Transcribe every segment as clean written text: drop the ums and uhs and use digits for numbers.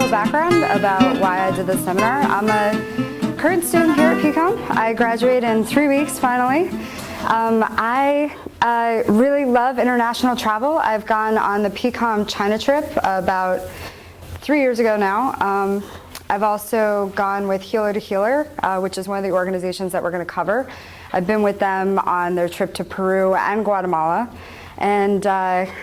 little background about why I did this seminar. I'm a current student here at PCOM. I graduate in 3 weeks finally. I really love international travel. I've gone on the PCOM China trip about 3 years ago now. I've also gone with Healer to Healer, which is one of the organizations that we're going to cover. I've been with them on their trip to Peru and Guatemala. And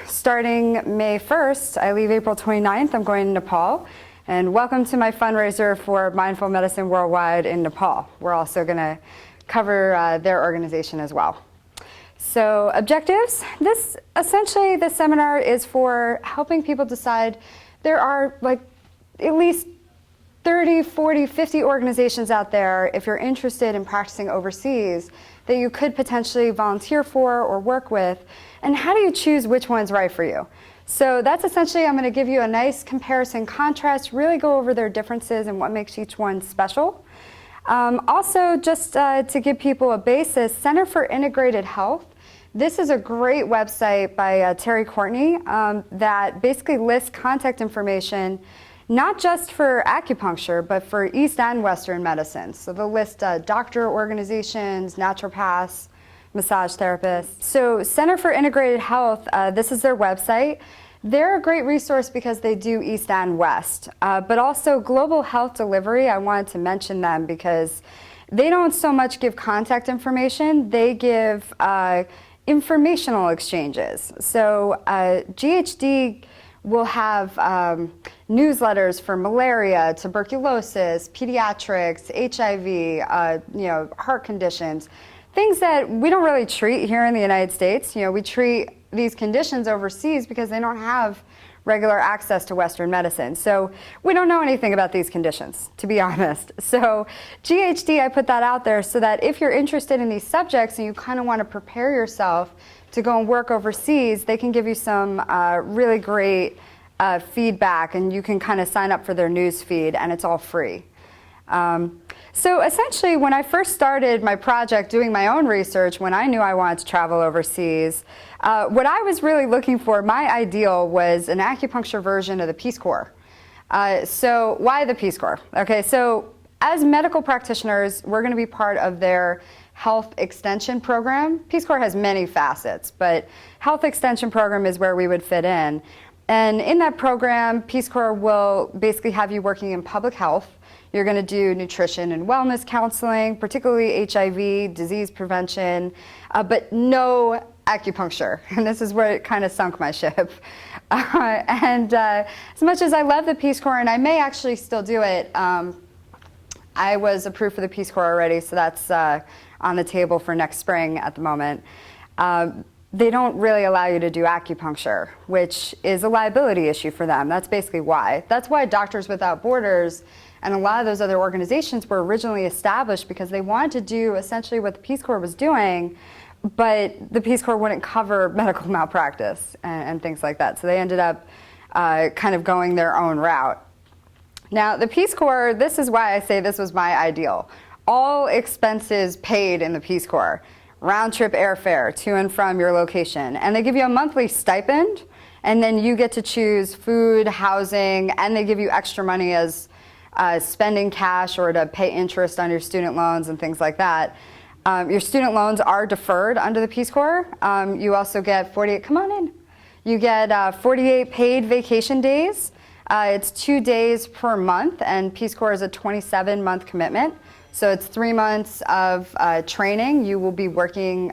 starting May 1st, I leave April 29th, I'm going to Nepal. And welcome to my fundraiser for Mindful Medicine Worldwide in Nepal. We're also going to cover their organization as well. So objectives, this seminar is for helping people decide. There are like at least 30, 40, 50 organizations out there, if you're interested in practicing overseas, that you could potentially volunteer for or work with. And how do you choose which one's right for you? So that's essentially, I'm going to give you a nice comparison contrast, really go over their differences and what makes each one special. Also, just to give people a basis, Center for Integrated Health. This is a great website by Terry Courtney that basically lists contact information not just for acupuncture, but for East and Western medicine. So they'll list doctor organizations, naturopaths, massage therapists. So Center for Integrated Health, this is their website. They're a great resource because they do East and West, but also Global Health Delivery. I wanted to mention them because they don't so much give contact information, they give informational exchanges. So GHD will have newsletters for malaria, tuberculosis, pediatrics, HIV, heart conditions, things that we don't really treat here in the United States. We treat these conditions overseas because they don't have regular access to Western medicine. So we don't know anything about these conditions, to be honest. So GHD, I put that out there so that if you're interested in these subjects and you kind of want to prepare yourself to go and work overseas, they can give you some really great feedback, and you can kind of sign up for their news feed, and it's all free. So essentially, when I first started my project doing my own research, when I knew I wanted to travel overseas, what I was really looking for, my ideal was an acupuncture version of the Peace Corps. So why the Peace Corps? Okay, so as medical practitioners, we're going to be part of their health extension program. Peace Corps has many facets, but health extension program is where we would fit in. And in that program, Peace Corps will basically have you working in public health. You're going to do nutrition and wellness counseling, particularly HIV, disease prevention, but no acupuncture. And this is where it kind of sunk my ship. As much as I love the Peace Corps, and I may actually still do it, I was approved for the Peace Corps already, so that's on the table for next spring at the moment. They don't really allow you to do acupuncture, which is a liability issue for them. That's basically why. That's why Doctors Without Borders and a lot of those other organizations were originally established, because they wanted to do essentially what the Peace Corps was doing, but the Peace Corps wouldn't cover medical malpractice and things like that. So they ended up kind of going their own route. Now, the Peace Corps, this is why I say this was my ideal. All expenses paid in the Peace Corps, round-trip airfare to and from your location. And they give you a monthly stipend, and then you get to choose food, housing, and they give you extra money as spending cash or to pay interest on your student loans and things like that. Your student loans are deferred under the Peace Corps. You also get 48, come on in. You get 48 paid vacation days. It's 2 days per month, and Peace Corps is a 27-month commitment. So it's 3 months of training. You will be You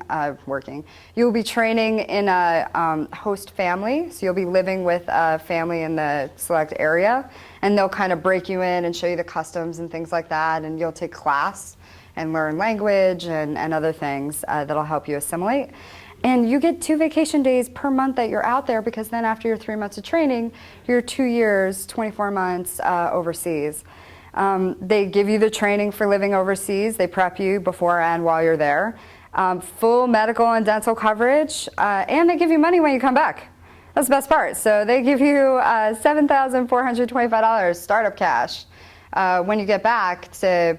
will be training in a host family. So you'll be living with a family in the select area, and they'll kind of break you in and show you the customs and things like that. And you'll take class and learn language and other things that'll help you assimilate. And you get 2 vacation days per month that you're out there, because then after your 3 months of training, you're 2 years, 24 months overseas. They give you the training for living overseas. They prep you before and while you're there. Full medical and dental coverage, and they give you money when you come back. That's the best part. So they give you $7,425 startup cash when you get back to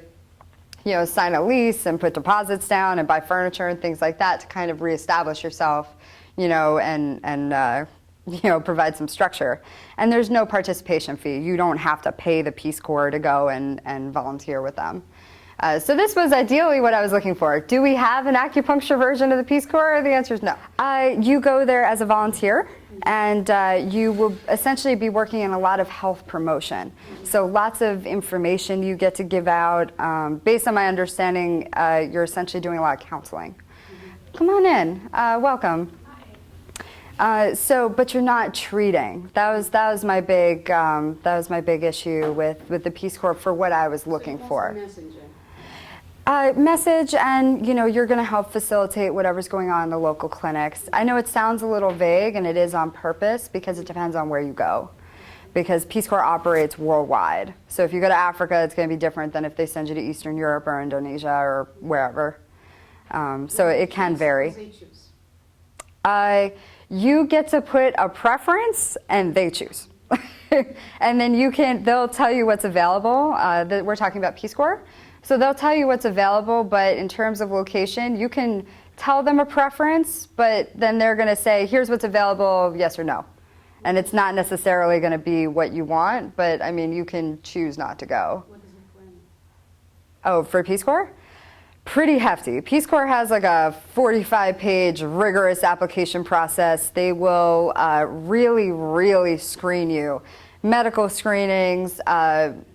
sign a lease and put deposits down and buy furniture and things like that to kind of reestablish yourself, and provide some structure. And there's no participation fee. You don't have to pay the Peace Corps to go and volunteer with them. So this was ideally what I was looking for. Do we have an acupuncture version of the Peace Corps? The answer is no. You go there as a volunteer, and you will essentially be working in a lot of health promotion. So lots of information you get to give out. Based on my understanding, you're essentially doing a lot of counseling. Come on in. Welcome. But you're not treating. That was my big issue with the Peace Corps for what I was looking for. Message, and you're going to help facilitate whatever's going on in the local clinics. I know it sounds a little vague, and it is on purpose because it depends on where you go. Because Peace Corps operates worldwide. So if you go to Africa, it's going to be different than if they send you to Eastern Europe or Indonesia or wherever. So it can vary. You get to put a preference, and they choose. And then they'll tell you what's available. We're talking about Peace Corps. So they'll tell you what's available, but in terms of location, you can tell them a preference, but then they're going to say, here's what's available, yes or no. And it's not necessarily going to be what you want, but I mean, you can choose not to go. What is it for? Oh, for Peace Corps? Pretty hefty. Peace Corps has like a 45-page rigorous application process. They will really, really screen you. Medical screenings,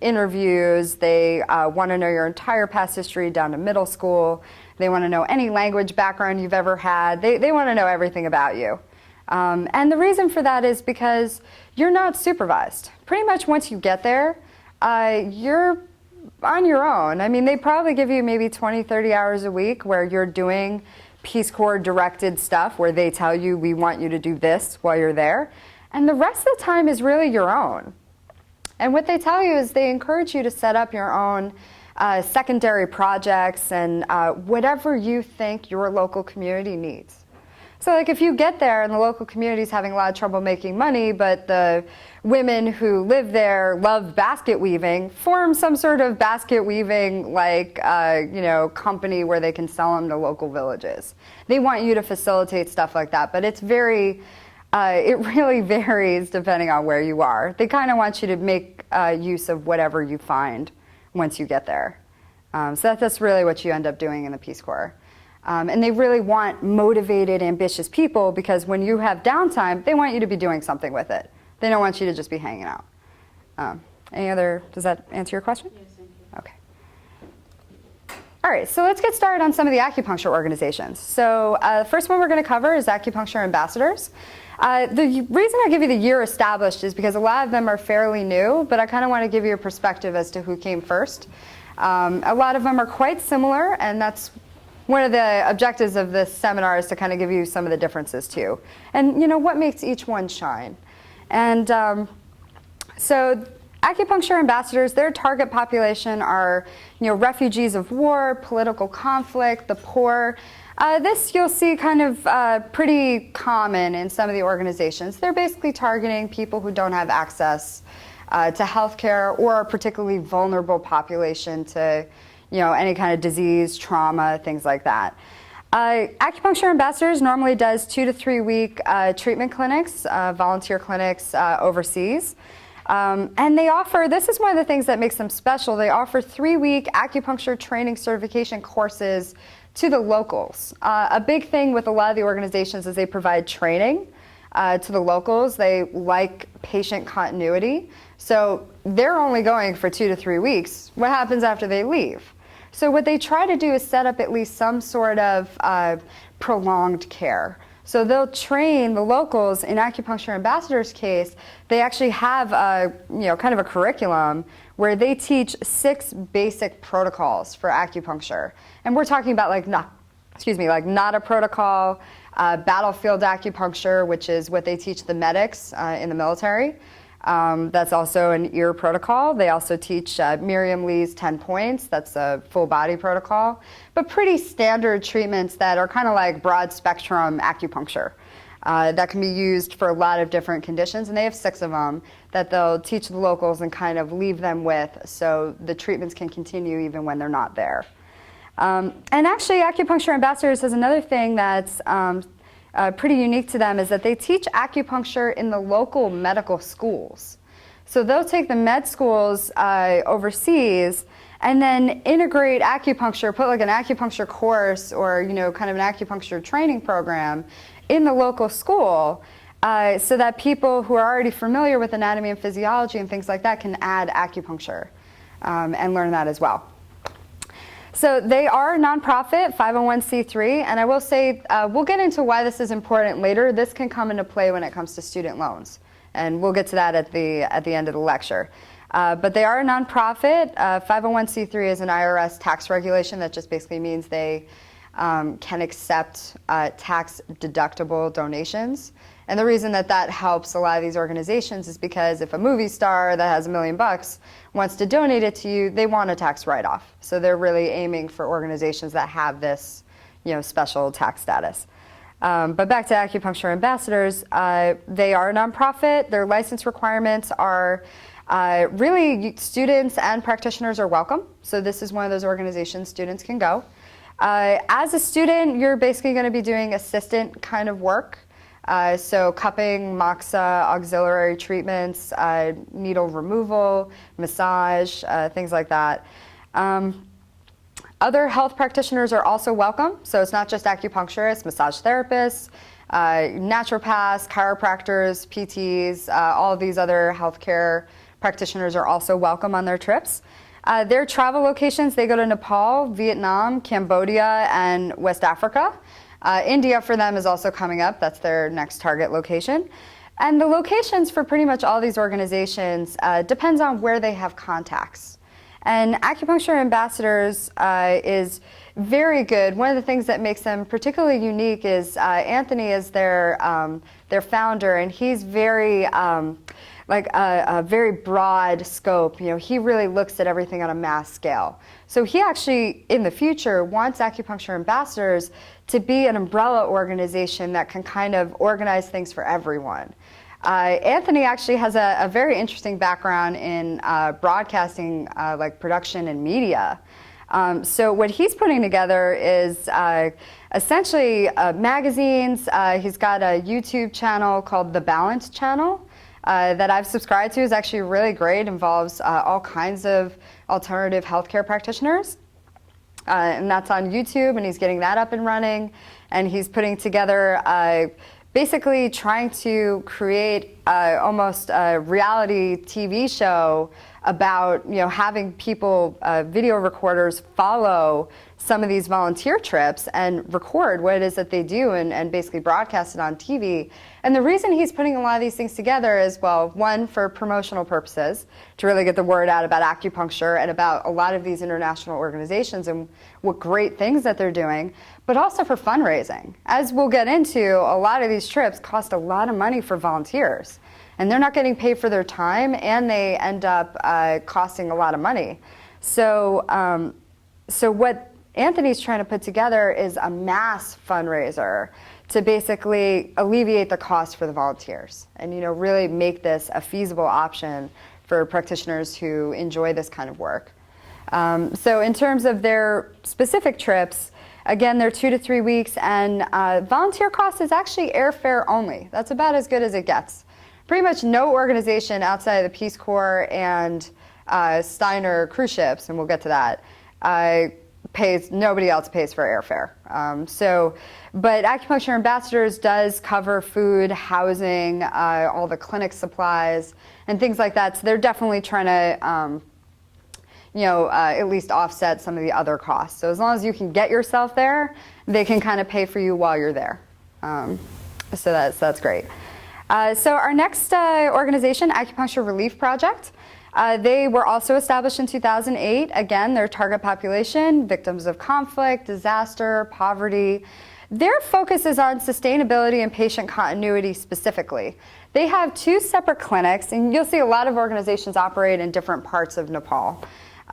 interviews. They want to know your entire past history down to middle school. They want to know any language background you've ever had. They want to know everything about you. And the reason for that is because you're not supervised. Pretty much once you get there, you're on your own. I mean, they probably give you maybe 20, 30 hours a week where you're doing Peace Corps directed stuff where they tell you, we want you to do this while you're there. And the rest of the time is really your own. And what they tell you is they encourage you to set up your own secondary projects and whatever you think your local community needs. So like if you get there and the local community is having a lot of trouble making money, but the women who live there love basket weaving, form some sort of basket weaving company where they can sell them to local villages. They want you to facilitate stuff like that, but it's it really varies depending on where you are. They kind of want you to make use of whatever you find once you get there. So that's really what you end up doing in the Peace Corps. And they really want motivated, ambitious people because when you have downtime, they want you to be doing something with it. They don't want you to just be hanging out. Does that answer your question? Yes, thank you. Okay. All right, so let's get started on some of the acupuncture organizations. So the first one we're going to cover is Acupuncture Ambassadors. The reason I give you the year established is because a lot of them are fairly new, but I kind of want to give you a perspective as to who came first. A lot of them are quite similar, and that's one of the objectives of this seminar is to kind of give you some of the differences too. And what makes each one shine. And so Acupuncture Ambassadors, their target population are refugees of war, political conflict, the poor. This you'll see kind of pretty common in some of the organizations. They're basically targeting people who don't have access to healthcare or a particularly vulnerable population to any kind of disease, trauma, things like that. Acupuncture Ambassadors normally does 2 to 3 week treatment clinics, volunteer clinics overseas. And they offer, this is one of the things that makes them special, they offer 3-week acupuncture training certification courses to the locals. A big thing with a lot of the organizations is they provide training to the locals. They like patient continuity. So they're only going for 2 to 3 weeks. What happens after they leave? So what they try to do is set up at least some sort of prolonged care. So they'll train the locals. In Acupuncture Ambassadors' case, they actually have kind of a curriculum where they teach 6 basic protocols for acupuncture. And we're talking about like NADA protocol, battlefield acupuncture, which is what they teach the medics in the military. That's also an ear protocol. They also teach Miriam Lee's 10 points. That's a full body protocol, but pretty standard treatments that are kind of like broad spectrum acupuncture that can be used for a lot of different conditions. And they have 6 of them that they'll teach the locals and kind of leave them with so the treatments can continue even when they're not there. And actually, Acupuncture Ambassadors has another thing that's pretty unique to them is that they teach acupuncture in the local medical schools. So they'll take the med schools overseas and then integrate acupuncture, put like an acupuncture course or, you know, kind of an acupuncture training program in the local school so that people who are already familiar with anatomy and physiology and things like that can add acupuncture and learn that as well. So they are a nonprofit, 501c3, and I will say, we'll get into why this is important later. This can come into play when it comes to student loans, and we'll get to that at the end of the lecture. But they are a nonprofit. 501c3 is an IRS tax regulation that just basically means they can accept tax deductible donations. And the reason that that helps a lot of these organizations is because if a movie star that has $1 million wants to donate it to you, they want a tax write-off. So they're really aiming for organizations that have this, you know, special tax status. But back to Acupuncture Ambassadors, they are a nonprofit. Their license requirements are really students and practitioners are welcome. So this is one of those organizations students can go. As a student, you're basically going to be doing assistant kind of work. So cupping, moxa, auxiliary treatments, needle removal, massage, things like that. Other health practitioners are also welcome. So it's not just acupuncturists, massage therapists, naturopaths, chiropractors, PTs, all of these other healthcare practitioners are also welcome on their trips. Their travel locations, they go to Nepal, Vietnam, Cambodia, and West Africa. India for them is also coming up. That's their next target location. And the locations for pretty much all these organizations depends on where they have contacts. And Acupuncture Ambassadors is very good. One of the things that makes them particularly unique is Anthony is their founder, and he's very like a very broad scope. You know, he really looks at everything on a mass scale. So he actually, in the future, wants Acupuncture Ambassadors to be an umbrella organization that can kind of organize things for everyone. Anthony actually has a very interesting background in broadcasting, like production and media. So what he's putting together is essentially magazines. He's got a YouTube channel called The Balance Channel that I've subscribed to. Is actually really great. Involves all kinds of alternative healthcare practitioners. And that's on YouTube, and he's getting that up and running. And he's putting together basically trying to create almost a reality TV show about, you know, having people, video recorders follow some of these volunteer trips and record what it is that they do and basically broadcast it on TV. And the reason he's putting a lot of these things together is, well, one, for promotional purposes, to really get the word out about acupuncture and about a lot of these international organizations and what great things that they're doing, but also for fundraising. As we'll get into, a lot of these trips cost a lot of money for volunteers. And they're not getting paid for their time, and they end up costing a lot of money. So, so what Anthony's trying to put together is a mass fundraiser to basically alleviate the cost for the volunteers and, you know, really make this a feasible option for practitioners who enjoy this kind of work. So in terms of their specific trips, again, they're 2 to 3 weeks, and volunteer cost is actually airfare only. That's about as good as it gets. Pretty much no organization outside of the Peace Corps and Steiner cruise ships, and we'll get to that, nobody else pays for airfare. But Acupuncture Ambassadors does cover food, housing, all the clinic supplies, and things like that. So they're definitely trying to, at least offset some of the other costs. So as long as you can get yourself there, they can kind of pay for you while you're there. So that's great. So our next organization, Acupuncture Relief Project, they were also established in 2008. Again, their target population, victims of conflict, disaster, poverty. Their focus is on sustainability and patient continuity specifically. They have 2 separate clinics, and you'll see a lot of organizations operate in different parts of Nepal.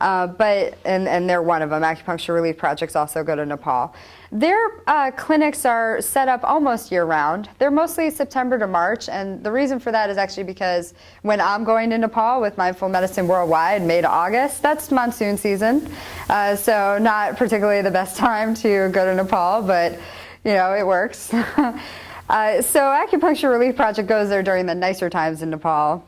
And they're one of them. Acupuncture Relief Projects also go to Nepal. Their clinics are set up almost year-round. They're mostly September to March, and the reason for that is actually because when I'm going to Nepal with Mindful Medicine Worldwide, May to August, that's monsoon season. So not particularly the best time to go to Nepal, but, you know, it works. So Acupuncture Relief Project goes there during the nicer times in Nepal.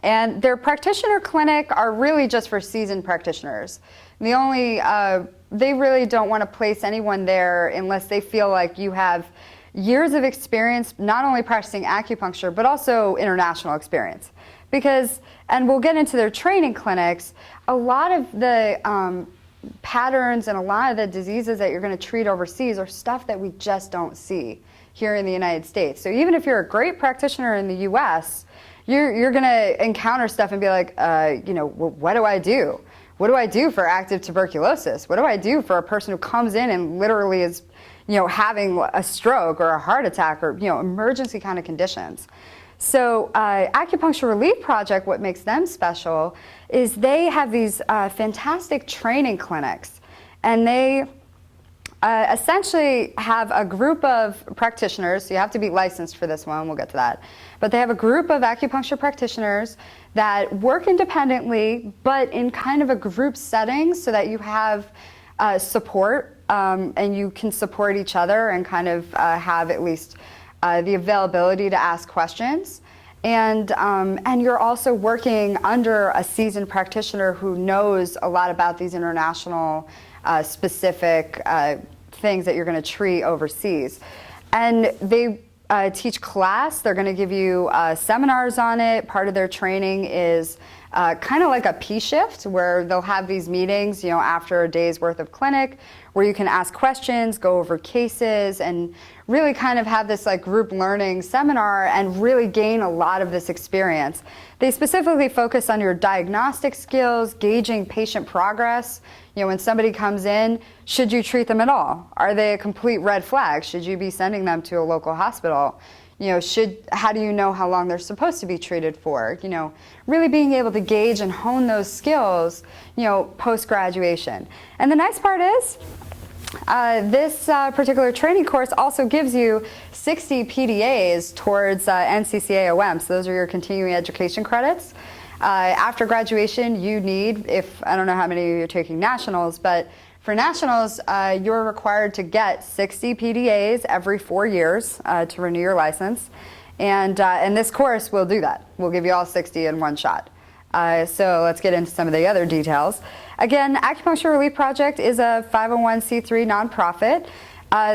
And their practitioner clinic are really just for seasoned practitioners. They really don't want to place anyone there unless they feel like you have years of experience, not only practicing acupuncture, but also international experience. Because, and we'll get into their training clinics, a lot of the patterns and a lot of the diseases that you're going to treat overseas are stuff that we just don't see here in the United States. So even if you're a great practitioner in the US, you're going to encounter stuff and be like, what do I do? What do I do for active tuberculosis? What do I do for a person who comes in and literally is, having a stroke or a heart attack or, emergency kind of conditions? So Acupuncture Relief Project, what makes them special is they have these fantastic training clinics, and they essentially have a group of practitioners. So you have to be licensed for this one, we'll get to that. But they have a group of acupuncture practitioners that work independently, but in kind of a group setting so that you have support and you can support each other and kind of have at least the availability to ask questions. And you're also working under a seasoned practitioner who knows a lot about these international specific things that you're going to treat overseas. And they teach class. They're going to give you seminars on it. Part of their training is kind of like a P-shift, where they'll have these meetings, after a day's worth of clinic, where you can ask questions, go over cases, and really kind of have this like group learning seminar and really gain a lot of this experience. They specifically focus on your diagnostic skills, gauging patient progress. When somebody comes in, should you treat them at all? Are they a complete red flag? Should you be sending them to a local hospital? How do you know how long they're supposed to be treated for? Really being able to gauge and hone those skills, post-graduation. And the nice part is, this particular training course also gives you 60 PDAs towards NCCAOM. So those are your continuing education credits. After graduation, you need, I don't know how many of you are taking nationals, but for nationals, you're required to get 60 PDAs every 4 years to renew your license. And this course will do that. We'll give you all 60 in one shot. So let's get into some of the other details. Again, Acupuncture Relief Project is a 501c3 nonprofit.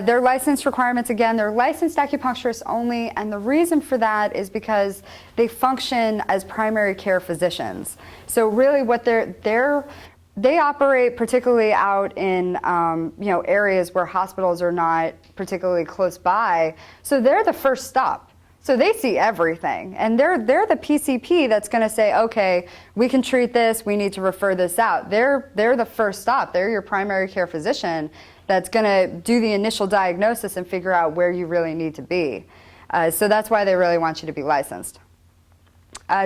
Their license requirements, again, they're licensed acupuncturists only, and the reason for that is because they function as primary care physicians. So really what they operate particularly out in areas where hospitals are not particularly close by. So they're the first stop. So they see everything, and they're the PCP that's going to say, okay, we can treat this, we need to refer this out. They're the first stop. They're your primary care physician that's going to do the initial diagnosis and figure out where you really need to be. So that's why they really want you to be licensed.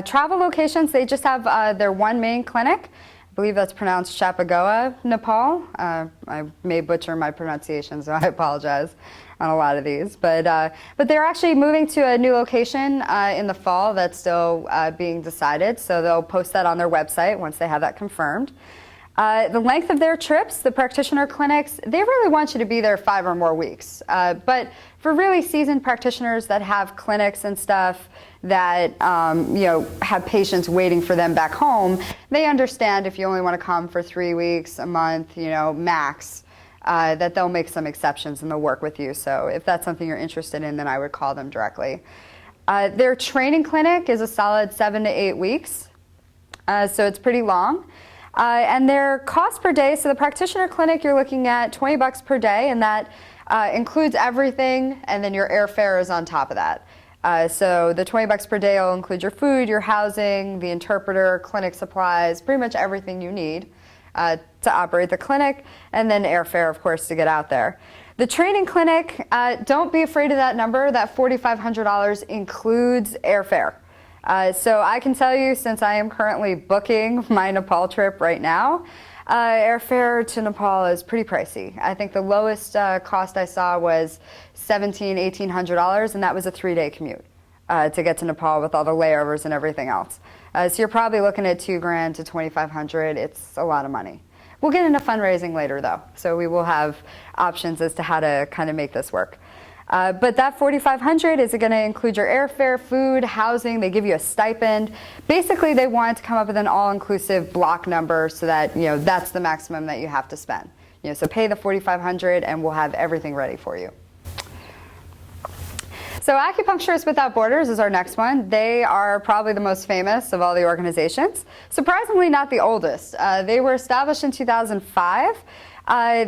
Travel locations, they just have their one main clinic. I believe that's pronounced Chapagoa, Nepal. I may butcher my pronunciation, so I apologize on a lot of these. But they're actually moving to a new location in the fall that's still being decided. So they'll post that on their website once they have that confirmed. The length of their trips, the practitioner clinics, they really want you to be there 5 or more weeks. But for really seasoned practitioners that have clinics and stuff that have patients waiting for them back home, they understand if you only want to come for 3 weeks, a month, max, that they'll make some exceptions and they'll work with you. So if that's something you're interested in, then I would call them directly. Their training clinic is a solid 7 to 8 weeks, so it's pretty long. And their cost per day, so the practitioner clinic, you're looking at $20 per day, and that includes everything, and then your airfare is on top of that. So the $20 per day will include your food, your housing, the interpreter, clinic supplies, pretty much everything you need to operate the clinic, and then airfare, of course, to get out there. The training clinic, don't be afraid of that number. That $4,500 includes airfare. So I can tell you, since I am currently booking my Nepal trip right now, airfare to Nepal is pretty pricey. I think the lowest cost I saw was $1,700, $1,800, and that was a 3-day commute to get to Nepal with all the layovers and everything else. So you're probably looking at $2,000 to $2,500. It's a lot of money. We'll get into fundraising later, though, so we will have options as to how to kind of make this work. But that $4,500 is going to include your airfare, food, housing. They give you a stipend. Basically, they want to come up with an all-inclusive block number so that that's the maximum that you have to spend. So pay the $4,500 and we'll have everything ready for you. So Acupuncturists Without Borders is our next one. They are probably the most famous of all the organizations. Surprisingly, not the oldest. They were established in 2005.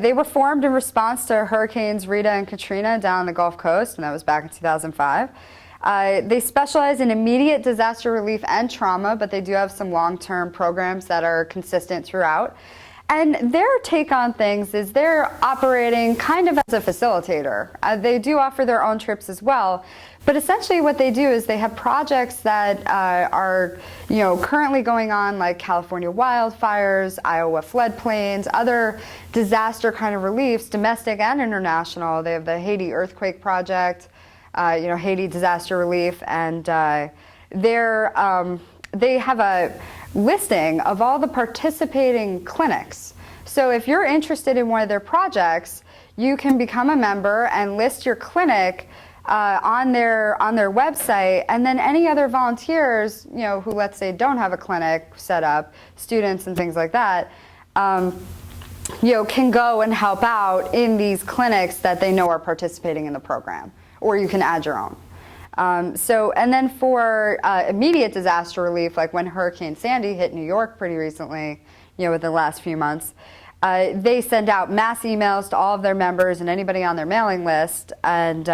They were formed in response to Hurricanes Rita and Katrina down the Gulf Coast, and that was back in 2005. They specialize in immediate disaster relief and trauma, but they do have some long-term programs that are consistent throughout. And their take on things is they're operating kind of as a facilitator. They do offer their own trips as well, but essentially what they do is they have projects that are currently going on, like California wildfires, Iowa floodplains, other disaster kind of reliefs, domestic and international. They have the Haiti earthquake project, Haiti disaster relief, and they have a listing of all the participating clinics. So if you're interested in one of their projects, you can become a member and list your clinic on their website, and then any other volunteers, who let's say don't have a clinic set up, students and things like that, can go and help out in these clinics that they know are participating in the program, or you can add your own. And then for immediate disaster relief, like when Hurricane Sandy hit New York pretty recently, within the last few months, they send out mass emails to all of their members and anybody on their mailing list, and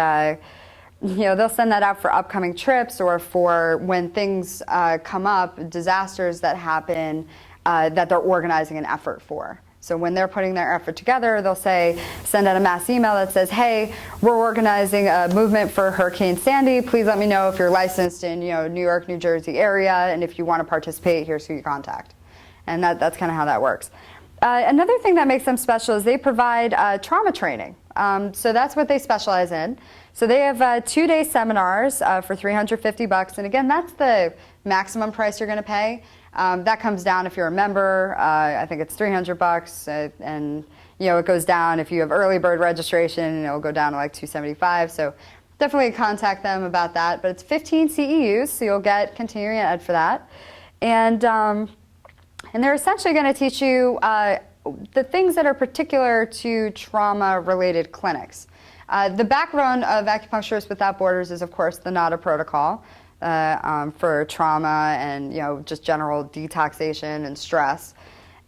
they'll send that out for upcoming trips or for when things come up, disasters that happen that they're organizing an effort for. So when they're putting their effort together, they'll send out a mass email that says, hey, we're organizing a movement for Hurricane Sandy. Please let me know if you're licensed in New York, New Jersey area, and if you want to participate, here's who you contact. And that's kind of how that works. Another thing that makes them special is they provide trauma training. So that's what they specialize in. So they have 2-day seminars for $350, and again, that's the maximum price you're going to pay. That comes down if you're a member. I think it's $300, and it goes down if you have early bird registration, and it'll go down to like $275. So definitely contact them about that. But it's 15 CEUs, so you'll get continuing ed for that, and they're essentially going to teach you the things that are particular to trauma-related clinics. The backbone of Acupuncturists Without Borders is, of course, the NADA protocol. For trauma and just general detoxation and stress,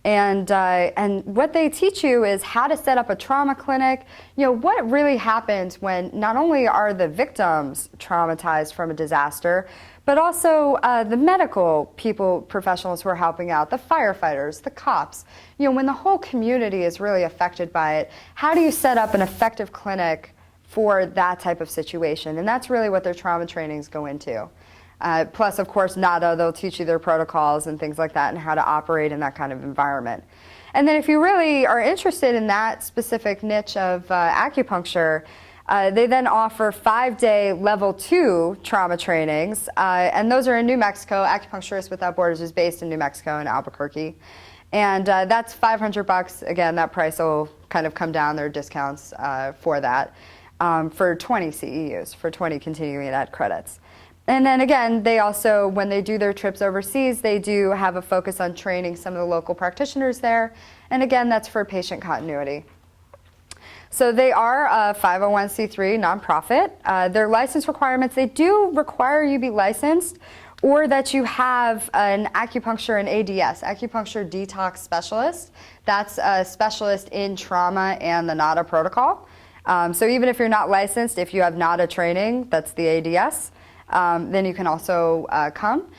and what they teach you is how to set up a trauma clinic. What really happens when not only are the victims traumatized from a disaster, but also the medical professionals who are helping out, the firefighters, the cops. When the whole community is really affected by it, how do you set up an effective clinic for that type of situation? And that's really what their trauma trainings go into. Plus, of course, NADA, they'll teach you their protocols and things like that and how to operate in that kind of environment. And then if you really are interested in that specific niche of acupuncture, they then offer 5-day level 2 trauma trainings, and those are in New Mexico. Acupuncturists Without Borders is based in New Mexico in Albuquerque. And that's $500. Again, that price will kind of come down. There are discounts for that. For 20 CEUs, for 20 continuing ed credits. And then again, they also, when they do their trips overseas, they do have a focus on training some of the local practitioners there. And again, that's for patient continuity. So they are a 501c3 nonprofit. Their license requirements, they do require you be licensed or that you have an acupuncture and ADS, acupuncture detox specialist. That's a specialist in trauma and the NADA protocol. So even if you're not licensed, if you have NADA training, that's the ADS, then you can also come.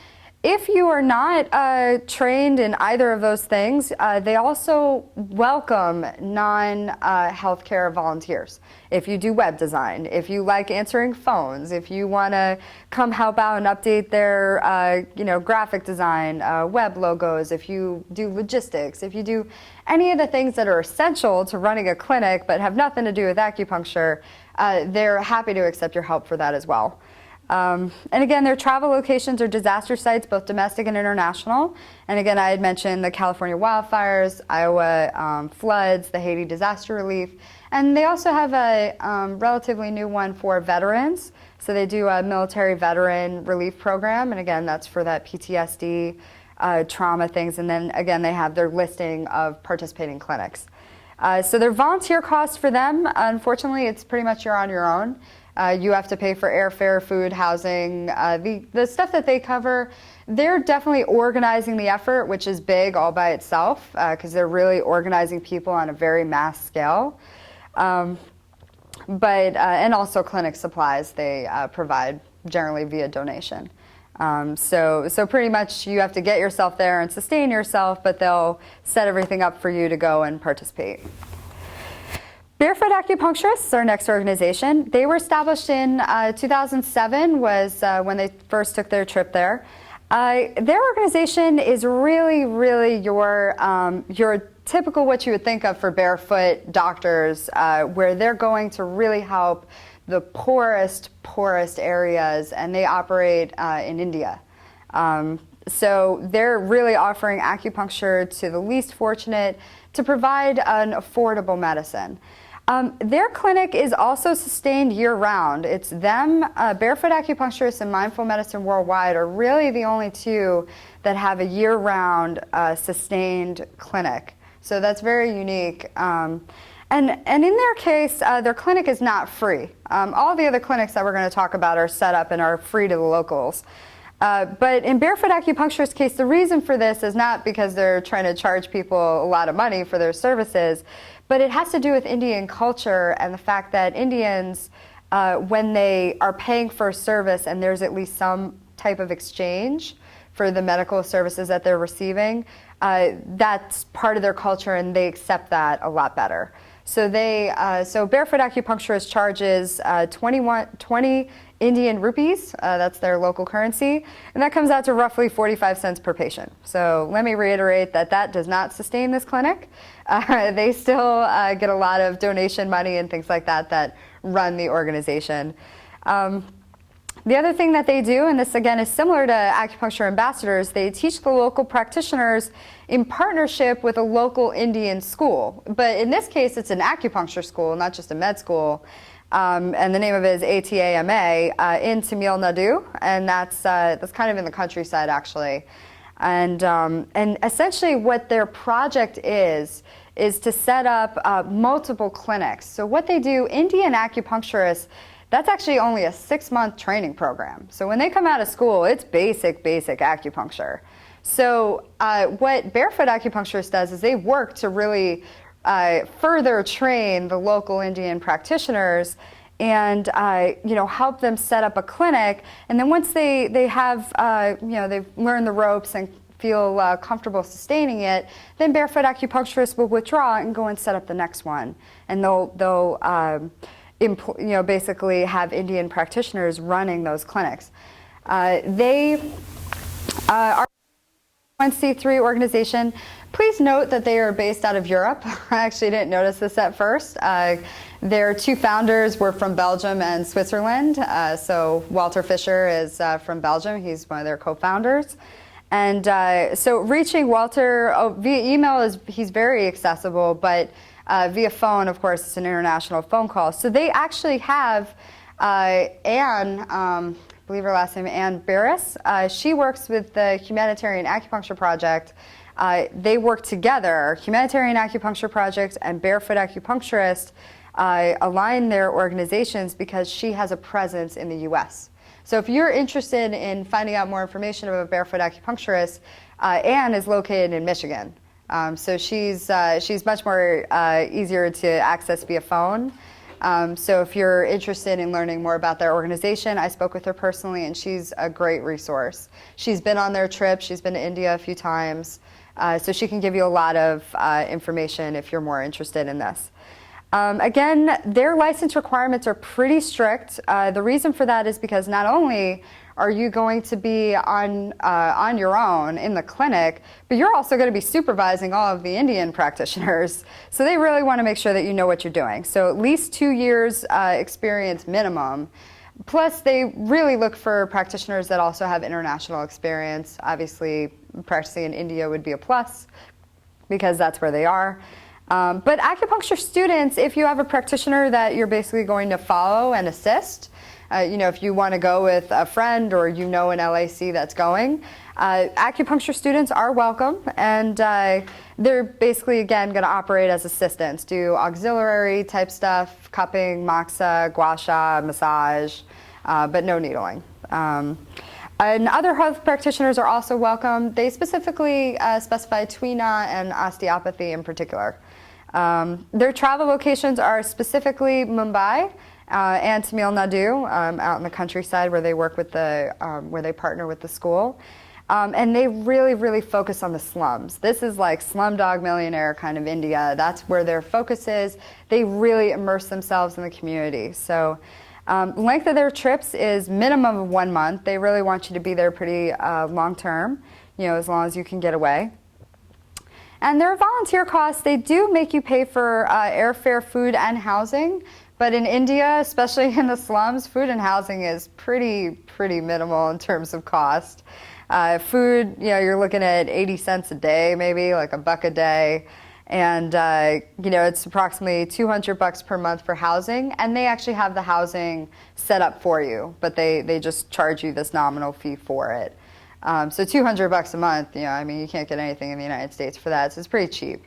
If you are not trained in either of those things, they also welcome non-healthcare volunteers. If you do web design, if you like answering phones, if you want to come help out and update their graphic design, web logos, if you do logistics, if you do any of the things that are essential to running a clinic but have nothing to do with acupuncture, they're happy to accept your help for that as well. And again, their travel locations are disaster sites, both domestic and international. And again, I had mentioned the California wildfires, Iowa floods, the Haiti disaster relief. And they also have a relatively new one for veterans. So they do a military veteran relief program. And again, that's for that PTSD, trauma things. And then again, they have their listing of participating clinics. So their volunteer cost for them, unfortunately, it's pretty much you're on your own. You have to pay for airfare, food, housing, the stuff that they cover. They're definitely organizing the effort, which is big all by itself, because they're really organizing people on a very mass scale. And also clinic supplies they provide generally via donation. So pretty much you have to get yourself there and sustain yourself, but they'll set everything up for you to go and participate. Barefoot Acupuncturists, our next organization, they were established in 2007 was when they first took their trip there. Their organization is really your typical what you would think of for barefoot doctors, where they're going to really help the poorest areas, and they operate in India. So they're really offering acupuncture to the least fortunate to provide an affordable medicine. Their clinic is also sustained year-round. It's them, Barefoot Acupuncturists and Mindful Medicine Worldwide are really the only two that have a year-round sustained clinic. So that's very unique. And in their case, their clinic is not free. All the other clinics that we're going to talk about are set up and are free to the locals. But in Barefoot Acupuncturist's case, the reason for this is not because they're trying to charge people a lot of money for their services, but it has to do with Indian culture and the fact that Indians, when they are paying for a service and there's at least some type of exchange for the medical services that they're receiving, that's part of their culture and they accept that a lot better. So so Barefoot Acupuncturist charges 20 Indian rupees, that's their local currency, and that comes out to roughly 45 cents per patient. So let me reiterate that does not sustain this clinic. They still get a lot of donation money and things like that run the organization. The other thing that they do, and this again is similar to acupuncture ambassadors, they teach the local practitioners in partnership with a local Indian school. But in this case, it's an acupuncture school, not just a med school. And the name of it is ATAMA in Tamil Nadu, and that's kind of in the countryside actually. And essentially what their project is to set up multiple clinics. So what they do, Indian acupuncturists, that's actually only a 6-month training program. So when they come out of school, it's basic acupuncture. So what Barefoot Acupuncturist does is they work to really further train the local Indian practitioners and help them set up a clinic. And then once they have they've learned the ropes and feel comfortable sustaining it, then Barefoot Acupuncturists will withdraw and go and set up the next one. And they'll basically have Indian practitioners running those clinics. They are a 1C3 organization. Please note that they are based out of Europe. I actually didn't notice this at first. Their two founders were from Belgium and Switzerland. So Walter Fischer is from Belgium. He's one of their co-founders. And so reaching Walter via email he's very accessible, but via phone, of course, it's an international phone call. So they actually have Anne, I believe her last name, Anne Barris. She works with the Humanitarian Acupuncture Project. They work together. Humanitarian Acupuncture Project and Barefoot Acupuncturist align their organizations because she has a presence in the U.S. So if you're interested in finding out more information about Barefoot Acupuncturist, Anne is located in Michigan. So she's much more easier to access via phone. So if you're interested in learning more about their organization, I spoke with her personally, and she's a great resource. She's been on their trip. She's been to India a few times. So she can give you a lot of information if you're more interested in this. Again, their license requirements are pretty strict. The reason for that is because not only are you going to be on your own in the clinic, but you're also going to be supervising all of the Indian practitioners. So they really want to make sure that you know what you're doing. So at least 2 years experience minimum. Plus, they really look for practitioners that also have international experience. Obviously, practicing in India would be a plus because that's where they are. But acupuncture students, if you have a practitioner that you're basically going to follow and assist, if you want to go with a friend or an LAC that's going, acupuncture students are welcome, and they're basically, again, going to operate as assistants, do auxiliary type stuff, cupping, moxa, gua sha, massage, but no needling. And other health practitioners are also welcome. They specifically specify Tuina and osteopathy in particular. Their travel locations are specifically Mumbai and Tamil Nadu, out in the countryside where they work with where they partner with the school. And they really, really focus on the slums. This is like Slumdog Millionaire kind of India. That's where their focus is. They really immerse themselves in the community. So length of their trips is minimum of 1 month. They really want you to be there pretty long term, as long as you can get away. And their volunteer costs, they do make you pay for airfare, food, and housing. But in India, especially in the slums, food and housing is pretty minimal in terms of cost. Food, you're looking at 80 cents a day, maybe like $1 a day. And, it's approximately $200 per month for housing. And they actually have the housing set up for you, but they just charge you this nominal fee for it. So $200 a month, you can't get anything in the United States for that. So it's pretty cheap.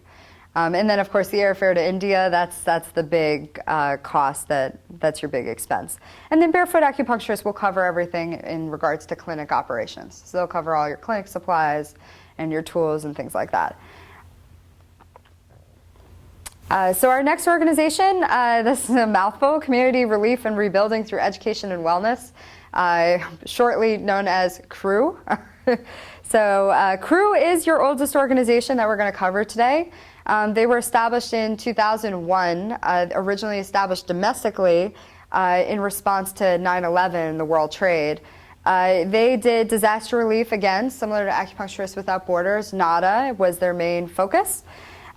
And then, of course, the airfare to India, that's the big cost, that's your big expense. And then Barefoot Acupuncturists will cover everything in regards to clinic operations. So they'll cover all your clinic supplies and your tools and things like that. So our next organization, this is a mouthful, Community Relief and Rebuilding Through Education and Wellness, shortly known as CREW. So CREW is your oldest organization that we're going to cover today. They were established in 2001, originally established domestically in response to 9/11, the World Trade. They did disaster relief, again, similar to Acupuncturists Without Borders. NADA was their main focus.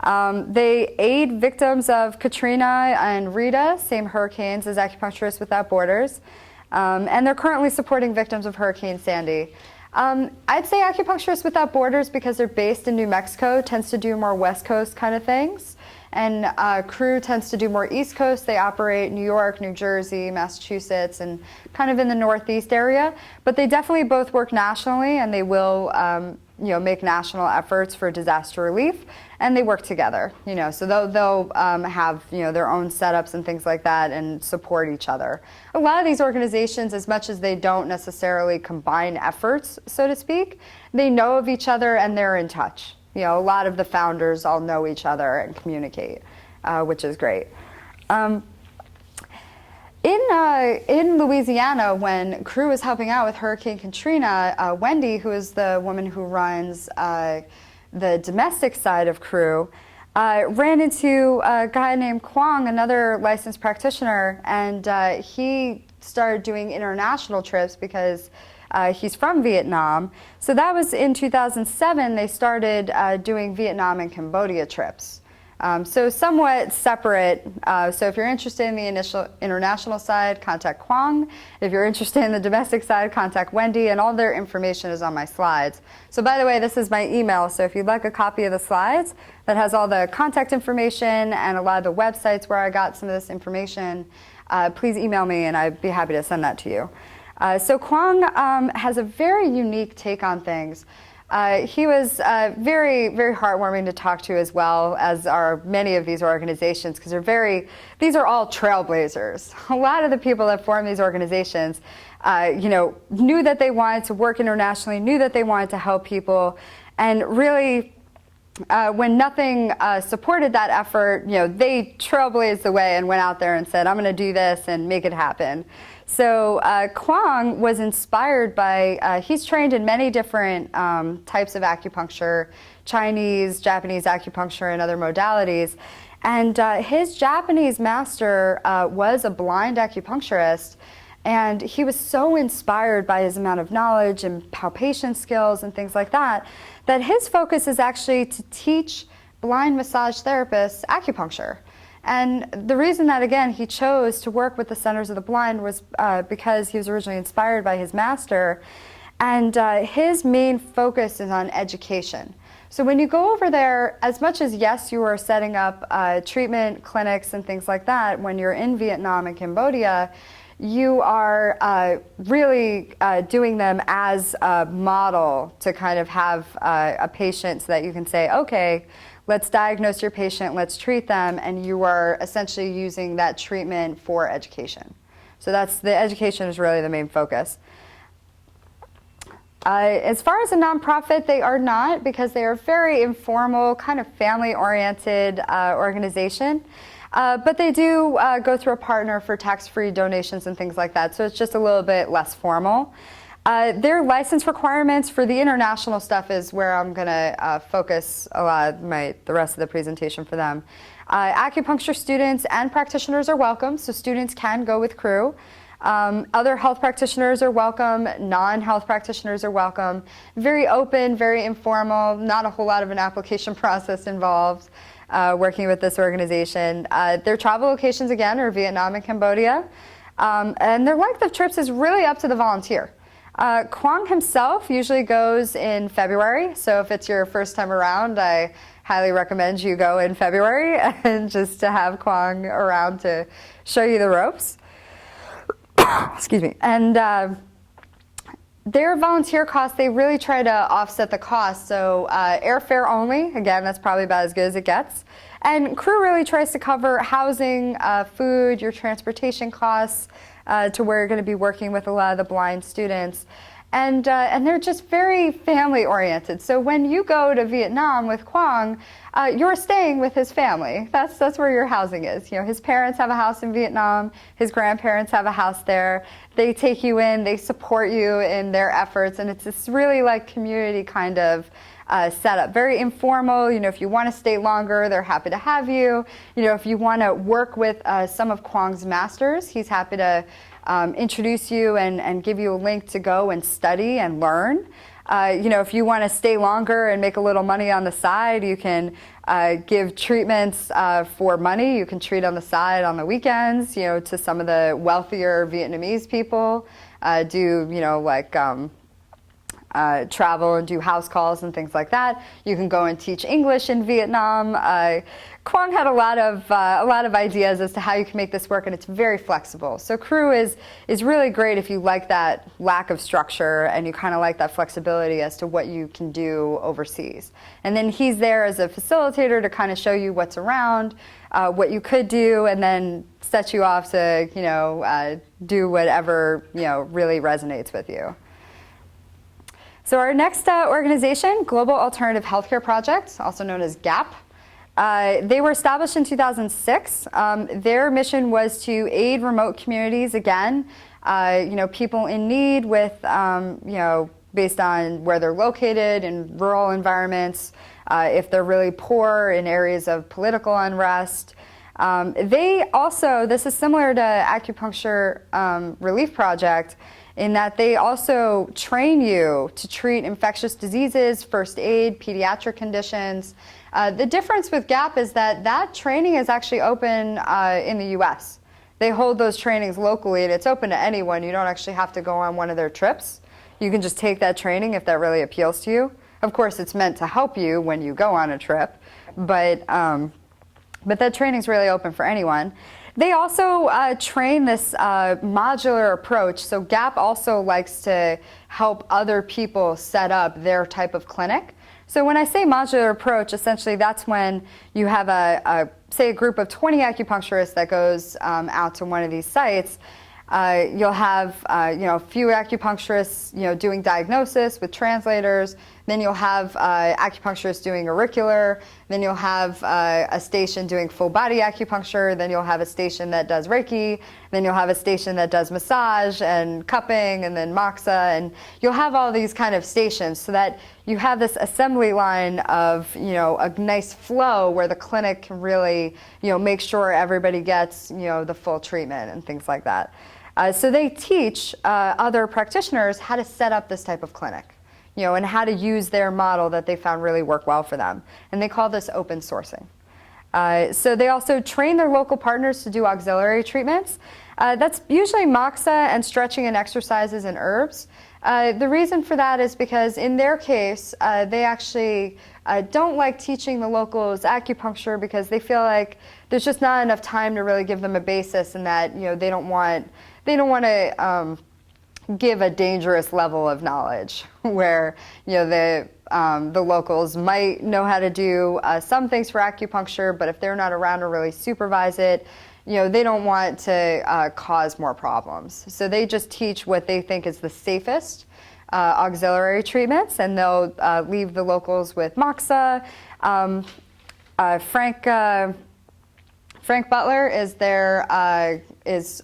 They aid victims of Katrina and Rita, same hurricanes as Acupuncturists Without Borders. And they're currently supporting victims of Hurricane Sandy. I'd say Acupuncturists Without Borders, because they're based in New Mexico, tends to do more West Coast kind of things. And CREW tends to do more East Coast. They operate New York, New Jersey, Massachusetts, and kind of in the Northeast area. But they definitely both work nationally, and they will make national efforts for disaster relief. And they work together, so they'll have, their own setups and things like that and support each other. A lot of these organizations, as much as they don't necessarily combine efforts, so to speak, they know of each other and they're in touch. A lot of the founders all know each other and communicate, which is great. In Louisiana, when CREW was helping out with Hurricane Katrina, Wendy, who is the woman who runs the domestic side of CREW, ran into a guy named Quang, another licensed practitioner, and he started doing international trips because he's from Vietnam. So that was in 2007. They started doing Vietnam and Cambodia trips. So somewhat separate. So if you're interested in the initial international side, contact Quang. If you're interested in the domestic side, contact Wendy, and all their information is on my slides. So by the way, this is my email, so if you'd like a copy of the slides that has all the contact information and a lot of the websites where I got some of this information, please email me and I'd be happy to send that to you. So Quang has a very unique take on things. He was very, very heartwarming to talk to, as well as are many of these organizations, because these are all trailblazers. A lot of the people that formed these organizations, knew that they wanted to work internationally, knew that they wanted to help people, and really, when nothing supported that effort, they trailblazed the way and went out there and said, I'm going to do this and make it happen. So Quang was inspired by, he's trained in many different types of acupuncture, Chinese, Japanese acupuncture, and other modalities. And his Japanese master was a blind acupuncturist. And he was so inspired by his amount of knowledge and palpation skills and things like that, that his focus is actually to teach blind massage therapists acupuncture. And the reason that, again, he chose to work with the Centers of the Blind was because he was originally inspired by his master, and his main focus is on education. So when you go over there, as much as, yes, you are setting up treatment clinics and things like that, when you're in Vietnam and Cambodia, you are really doing them as a model to kind of have a patient so that you can say, okay, let's diagnose your patient, let's treat them, and you are essentially using that treatment for education. So that's, the education is really the main focus. As far as a nonprofit, they are not, because they are a very informal, kind of family-oriented organization. But they do go through a partner for tax-free donations and things like that, so it's just a little bit less formal. Their license requirements for the international stuff is where I'm going to focus a lot of the rest of the presentation for them. Acupuncture students and practitioners are welcome, so students can go with crew. Other health practitioners are welcome, non-health practitioners are welcome. Very open, very informal, not a whole lot of an application process involved working with this organization. Their travel locations, again, are Vietnam and Cambodia. And their length of trips is really up to the volunteer. Quang himself usually goes in February, so if it's your first time around, I highly recommend you go in February and just to have Quang around to show you the ropes. Excuse me. And their volunteer costs, they really try to offset the cost. So airfare only, again, that's probably about as good as it gets. And crew really tries to cover housing, food, your transportation costs to where you're going to be working with a lot of the blind students. And they're just very family oriented. So when you go to Vietnam with Quang, you're staying with his family. That's where your housing is. You know, his parents have a house in Vietnam. His grandparents have a house there. They take you in. They support you in their efforts, and it's this really like community kind of setup. Very informal. You know, if you want to stay longer, they're happy to have you. You know, if you want to work with some of Quang's masters, he's happy to introduce you and give you a link to go and study and learn. You know, if you want to stay longer and make a little money on the side, you can give treatments for money. You can treat on the side on the weekends, you know, to some of the wealthier Vietnamese people. Do, you know, like travel and do house calls and things like that. You can go and teach English in Vietnam. Quang had a lot of ideas as to how you can make this work, and it's very flexible. So crew is really great if you like that lack of structure and you kind of like that flexibility as to what you can do overseas. And then he's there as a facilitator to kind of show you what's around, what you could do, and then set you off to, you know, do whatever, you know, really resonates with you. So our next organization, Global Alternative Healthcare Project, also known as GAP. They were established in 2006. Their mission was to aid remote communities, again, you know, people in need with, you know, based on where they're located in rural environments, if they're really poor in areas of political unrest. They also, this is similar to Acupuncture Relief Project, in that they also train you to treat infectious diseases, first aid, pediatric conditions. The difference with GAP is that that training is actually open in the US. They hold those trainings locally, and it's open to anyone. You don't actually have to go on one of their trips. You can just take that training if that really appeals to you. Of course, it's meant to help you when you go on a trip, but that training's really open for anyone. They also train this modular approach. So GAP also likes to help other people set up their type of clinic. So when I say modular approach, essentially that's when you have say a group of 20 acupuncturists that goes out to one of these sites. You'll have you know, a few acupuncturists, you know, doing diagnosis with translators. Then you'll have acupuncturists doing auricular. Then you'll have a station doing full body acupuncture. Then you'll have a station that does Reiki. Then you'll have a station that does massage and cupping, and then moxa. And you'll have all these kind of stations so that you have this assembly line of, you know, a nice flow where the clinic can really, you know, make sure everybody gets, you know, the full treatment and things like that. So they teach other practitioners how to set up this type of clinic, you know, and how to use their model that they found really worked well for them. And they call this open sourcing. So they also train their local partners to do auxiliary treatments. That's usually moxa and stretching and exercises and herbs. The reason for that is because in their case, they actually don't like teaching the locals acupuncture because they feel like there's just not enough time to really give them a basis, and that they don't want to give a dangerous level of knowledge where the locals might know how to do some things for acupuncture, but if they're not around to really supervise it, they don't want to cause more problems. So they just teach what they think is the safest auxiliary treatments, and they'll leave the locals with moxa. Frank Butler is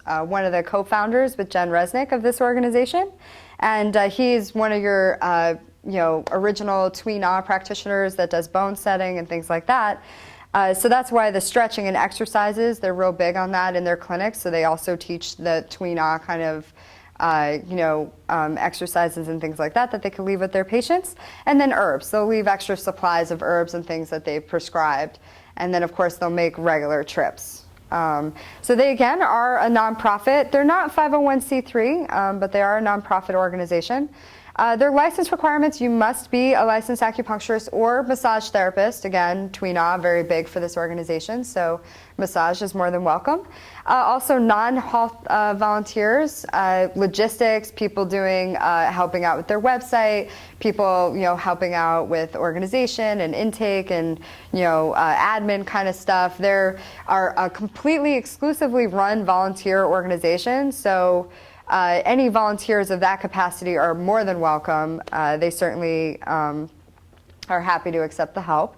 one of the co-founders with Jen Resnick of this organization, and he's one of your original Tui Na practitioners that does bone setting and things like that. So that's why the stretching and exercises, they're real big on that in their clinics. So they also teach the Tui Na kind of exercises and things like that they can leave with their patients. And then herbs. They'll leave extra supplies of herbs and things that they've prescribed. And then, of course, they'll make regular trips. So they, again, are a nonprofit. They're not 501c3, but they are a nonprofit organization. Their license requirements: you must be a licensed acupuncturist or massage therapist. Again, Tui Na, very big for this organization, so massage is more than welcome. Also non-health volunteers, logistics, people doing, helping out with their website, people, helping out with organization and intake and, admin kind of stuff. There are a completely exclusively run volunteer organization, so any volunteers of that capacity are more than welcome. They certainly are happy to accept the help.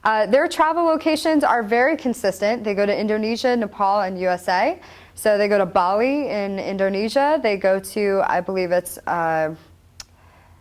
Their travel locations are very consistent. They go to Indonesia, Nepal, and USA. So they go to Bali in Indonesia. They go to, I believe it's, I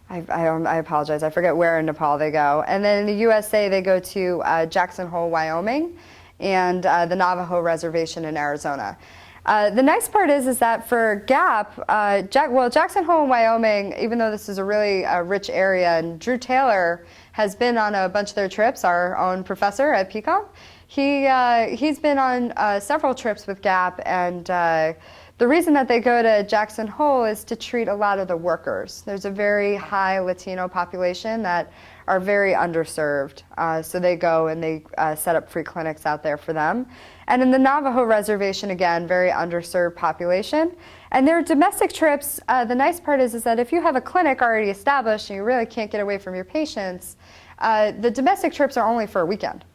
apologize, I forget where in Nepal they go. And then in the USA, they go to Jackson Hole, Wyoming, and the Navajo Reservation in Arizona. The nice part is that for GAP, Jackson Hole in Wyoming, even though this is a really rich area, and Drew Taylor has been on a bunch of their trips, our own professor at PCOM. He's been on several trips with GAP, and the reason that they go to Jackson Hole is to treat a lot of the workers. There's a very high Latino population that are very underserved. So they go and they set up free clinics out there for them. And in the Navajo Reservation, again, very underserved population. And their domestic trips, the nice part is that if you have a clinic already established and you really can't get away from your patients, the domestic trips are only for a weekend.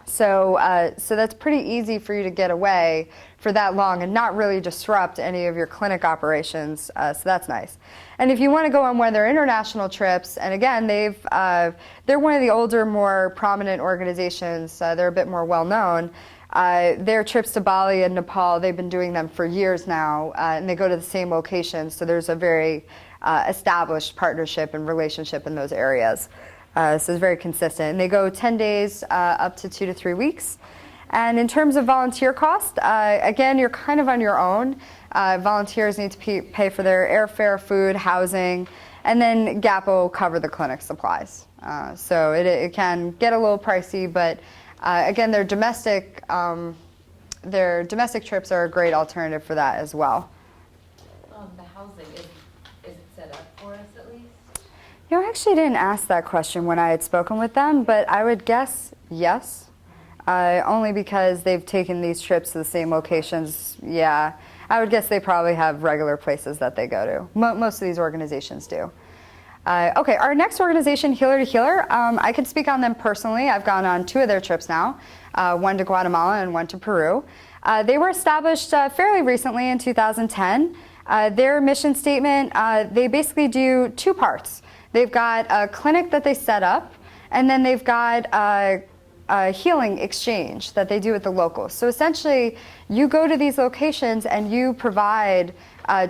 So that's pretty easy for you to get away for that long and not really disrupt any of your clinic operations. So that's nice. And if you want to go on one of their international trips, and again, they're one of the older, more prominent organizations. They're a bit more well-known. Their trips to Bali and Nepal, they've been doing them for years now, and they go to the same locations. So there's a very established partnership and relationship in those areas. So it's very consistent. And they go 10 days up to 2 to 3 weeks. And in terms of volunteer cost, again, you're kind of on your own. Volunteers need to pay for their airfare, food, housing, and then GAP will cover the clinic supplies. So it can get a little pricey, but again, their domestic trips are a great alternative for that as well. The housing, is it set up for us at least? I actually didn't ask that question when I had spoken with them, but I would guess yes, only because they've taken these trips to the same locations. Yeah, I would guess they probably have regular places that they go to. Most of these organizations do. Okay, our next organization, Healer to Healer, I can speak on them personally. I've gone on 2 of their trips now, one to Guatemala and one to Peru. They were established fairly recently in 2010. Their mission statement, they basically do 2 parts. They've got a clinic that they set up, and then they've got a healing exchange that they do with the locals. So essentially, you go to these locations and you provide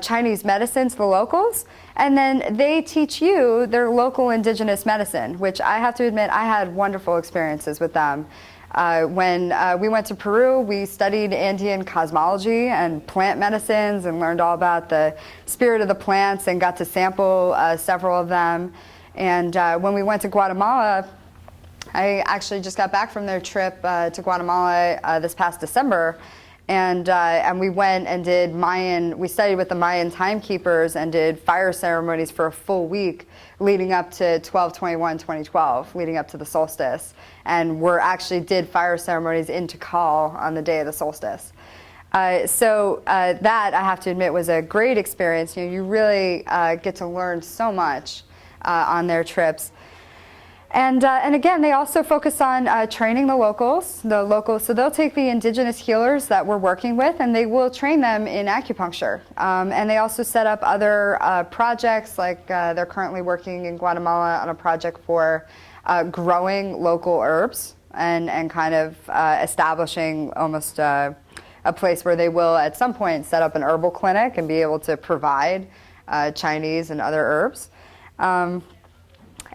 Chinese medicine to the locals, and then they teach you their local indigenous medicine, which I have to admit I had wonderful experiences with them. When we went to Peru, we studied Andean cosmology and plant medicines and learned all about the spirit of the plants and got to sample several of them. And when we went to Guatemala, I actually just got back from their trip to Guatemala this past December, and we went and did we studied with the Mayan timekeepers and did fire ceremonies for a full week leading up to 12/21/2012, leading up to the solstice. And we actually did fire ceremonies in Tikal on the day of the solstice. So that, I have to admit, was a great experience. You really get to learn so much on their trips. And again, they also focus on training the locals. So they'll take the indigenous healers that we're working with, and they will train them in acupuncture. And they also set up other projects, like they're currently working in Guatemala on a project for growing local herbs and kind of establishing almost a place where they will at some point set up an herbal clinic and be able to provide Chinese and other herbs.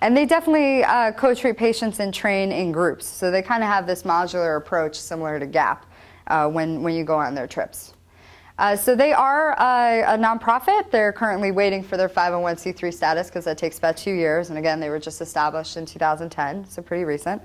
And they definitely co-treat patients and train in groups. So they kind of have this modular approach similar to GAP when you go on their trips. So they are a nonprofit. They're currently waiting for their 501c3 status because that takes about 2 years. And again, they were just established in 2010, so pretty recent.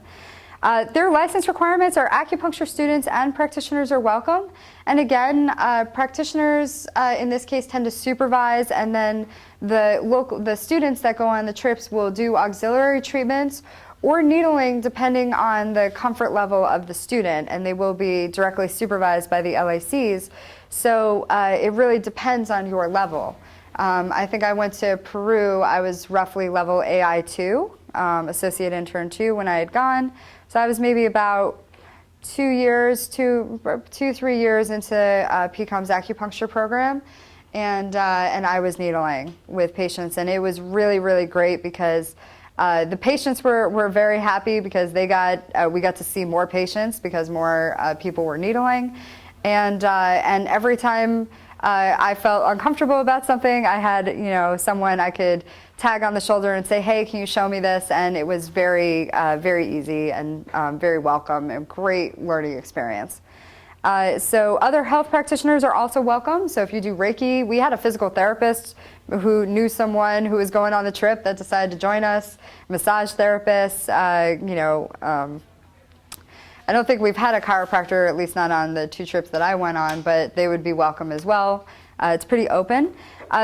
Their license requirements are acupuncture students and practitioners are welcome. And again, practitioners in this case tend to supervise, and then the students that go on the trips will do auxiliary treatments or needling depending on the comfort level of the student, and they will be directly supervised by the LACs. So it really depends on your level. I think I went to Peru, I was roughly level AI2, Associate Intern 2 when I had gone. So I was maybe about 3 years into PCOM's acupuncture program, and I was needling with patients, and it was really, really great because the patients were very happy because we got to see more patients because more people were needling, and every time I felt uncomfortable about something, I had someone I could tag on the shoulder and say, hey, can you show me this? And it was very, very easy and very welcome and great learning experience. So other health practitioners are also welcome. So if you do Reiki, we had a physical therapist who knew someone who was going on the trip that decided to join us, massage therapists, I don't think we've had a chiropractor, at least not on the 2 trips that I went on, but they would be welcome as well. It's pretty open.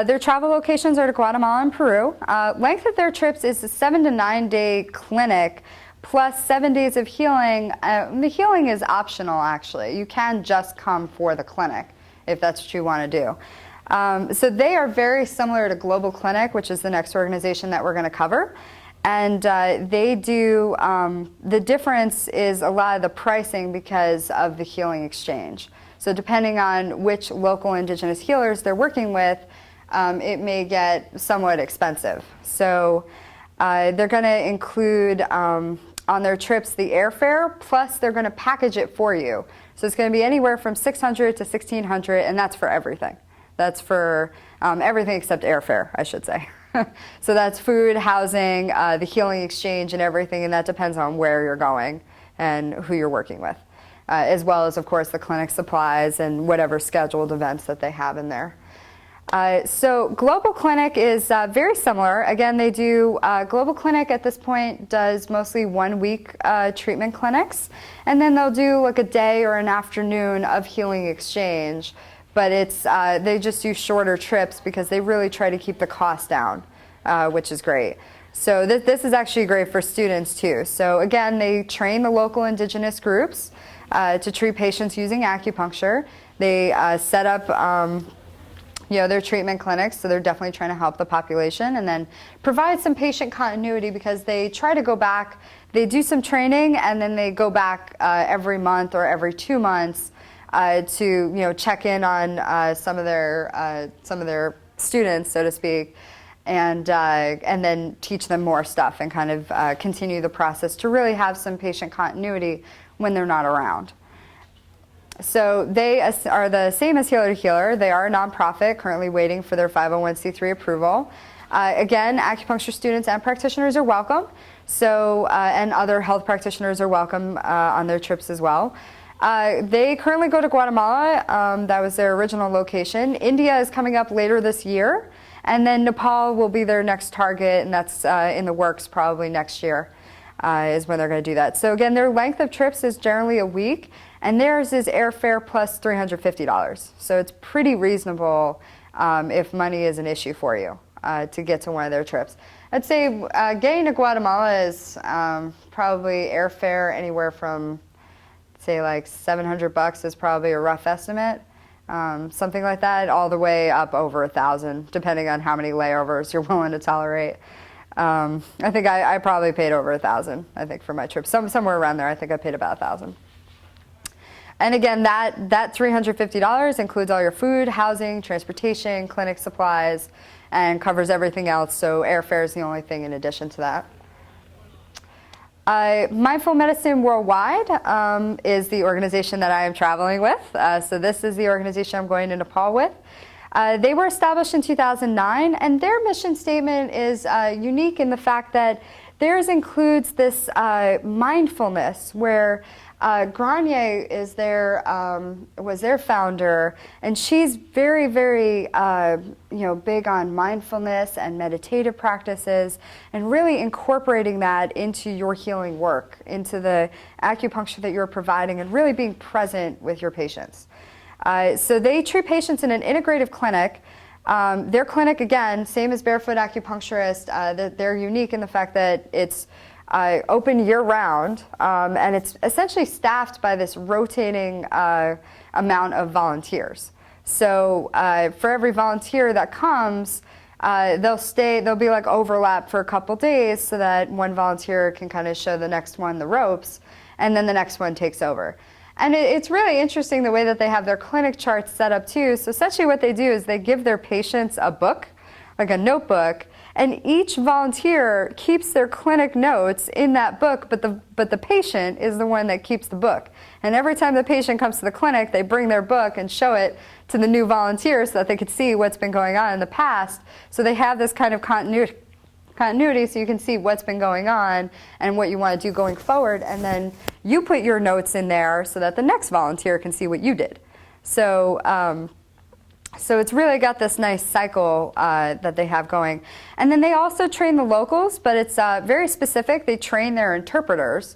Their travel locations are to Guatemala and Peru. Length of their trips is a 7 to 9 day clinic plus 7 days of healing. The healing is optional, actually. You can just come for the clinic if that's what you want to do. So they are very similar to Global Clinic, which is the next organization that we're going to cover. And they do, the difference is a lot of the pricing because of the healing exchange. So depending on which local indigenous healers they're working with, it may get somewhat expensive. So they're going to include on their trips the airfare, plus they're going to package it for you. So it's going to be anywhere from $600 to $1,600, and that's for everything. That's for everything except airfare, I should say. So that's food, housing, the healing exchange, and everything, and that depends on where you're going and who you're working with, as well as, of course, the clinic supplies and whatever scheduled events that they have in there. So Global Clinic is very similar. Again, they do, Global Clinic at this point does mostly 1 week treatment clinics, and then they'll do like a day or an afternoon of healing exchange. But it's they just do shorter trips because they really try to keep the cost down, which is great. So this is actually great for students too. So again, they train the local indigenous groups to treat patients using acupuncture. They set up their treatment clinics, so they're definitely trying to help the population, and then provide some patient continuity because they try to go back. They do some training, and then they go back every month or every 2 months. To check in on some of their students, so to speak, and then teach them more stuff and kind of continue the process to really have some patient continuity when they're not around. So they are the same as Healer to Healer. They are a nonprofit currently waiting for their 501c3 approval. Again, acupuncture students and practitioners are welcome. So and other health practitioners are welcome on their trips as well. They currently go to Guatemala. That was their original location. India is coming up later this year, and then Nepal will be their next target, and that's in the works probably next year. is when they're going to do that. So again, their length of trips is generally a week, and theirs is airfare plus $350. So it's pretty reasonable if money is an issue for you to get to one of their trips. I'd say getting to Guatemala is probably airfare anywhere from, say, like $700 is probably a rough estimate. Something like that, all the way up over 1,000, depending on how many layovers you're willing to tolerate. I think I probably paid over 1,000, I think, for my trip. Somewhere around there, I think I paid about 1,000. And again, that $350 includes all your food, housing, transportation, clinic supplies, and covers everything else. So airfare is the only thing in addition to that. Mindful Medicine Worldwide is the organization that I am traveling with. So this is the organization I'm going to Nepal with. They were established in 2009, and their mission statement is unique in the fact that theirs includes this mindfulness, where Granier is was their founder, and she's very, very big on mindfulness and meditative practices, and really incorporating that into your healing work, into the acupuncture that you're providing, and really being present with your patients. So they treat patients in an integrative clinic. Their clinic, again, same as Barefoot Acupuncturist, they're unique in the fact that it's open year-round, and it's essentially staffed by this rotating amount of volunteers. So for every volunteer that comes, there'll be like overlap for a couple days so that one volunteer can kind of show the next one the ropes, and then the next one takes over. And it's really interesting the way that they have their clinic charts set up too. So essentially what they do is they give their patients a book, like a notebook, and each volunteer keeps their clinic notes in that book, but the patient is the one that keeps the book. And every time the patient comes to the clinic, they bring their book and show it to the new volunteer so that they could see what's been going on in the past. So they have this kind of continuity so you can see what's been going on and what you want to do going forward, and then you put your notes in there so that the next volunteer can see what you did. So it's really got this nice cycle that they have going. And then they also train the locals, but it's very specific. They train their interpreters,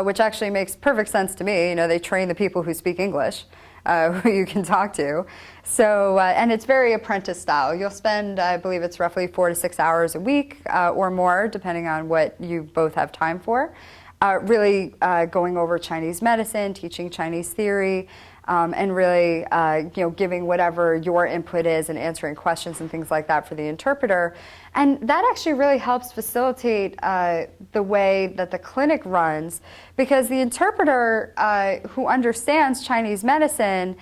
which actually makes perfect sense to me. They train the people who speak English, who you can talk to. So, and it's very apprentice style. You'll spend, I believe it's roughly 4 to 6 hours a week or more, depending on what you both have time for, really going over Chinese medicine, teaching Chinese theory, and really giving whatever your input is and answering questions and things like that for the interpreter. And that actually really helps facilitate the way that the clinic runs, because the interpreter who understands Chinese medicine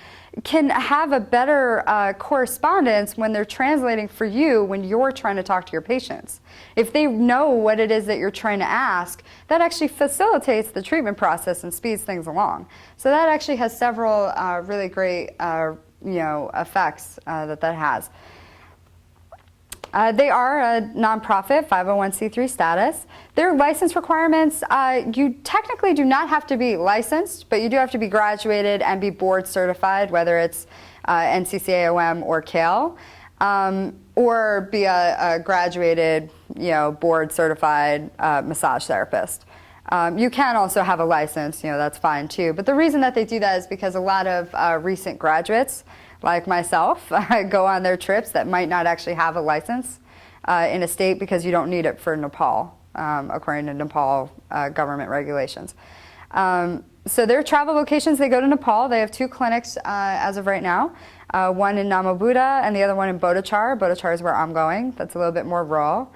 can have a better correspondence when they're translating for you when you're trying to talk to your patients. If they know what it is that you're trying to ask, that actually facilitates the treatment process and speeds things along. So that actually has several really great effects that has. They are a nonprofit, 501c3 status. Their license requirements, you technically do not have to be licensed, but you do have to be graduated and be board certified, whether it's NCCAOM or CALE, or be a graduated, board certified massage therapist. You can also have a license, that's fine too. But the reason that they do that is because a lot of recent graduates, like myself, go on their trips that might not actually have a license in a state, because you don't need it for Nepal, according to Nepal government regulations. So their travel locations, they go to Nepal. They have 2 clinics as of right now, one in Namabuddha and the other one in Bodachar. Bodachar is where I'm going. That's a little bit more rural.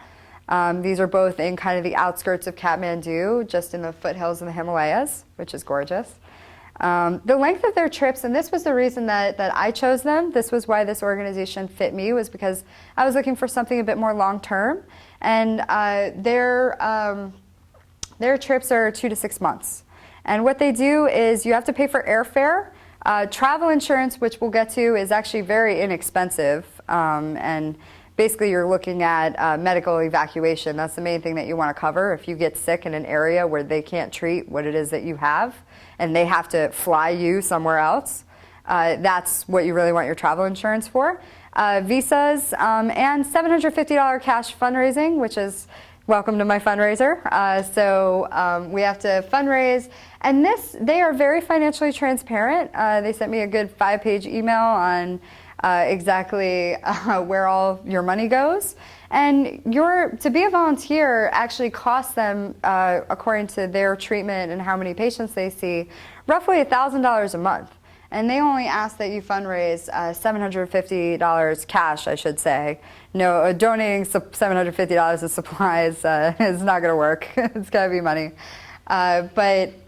These are both in kind of the outskirts of Kathmandu, just in the foothills of the Himalayas, which is gorgeous. The length of their trips, and this was the reason that I chose them, this was why this organization fit me, was because I was looking for something a bit more long-term. And their trips are 2 to 6 months. And what they do is you have to pay for airfare. Travel insurance, which we'll get to, is actually very inexpensive. And basically you're looking at medical evacuation. That's the main thing that you want to cover. If you get sick in an area where they can't treat what it is that you have, and they have to fly you somewhere else, that's what you really want your travel insurance for. Visas and $750 cash fundraising, which is welcome to my fundraiser. We have to fundraise, and they are very financially transparent. They sent me a good 5-page email on exactly where all your money goes. And to be a volunteer actually costs them, according to their treatment and how many patients they see, roughly $1,000 a month. And they only ask that you fundraise $750 cash, I should say. No, donating $750 of supplies is not going to work. It's got to be money. But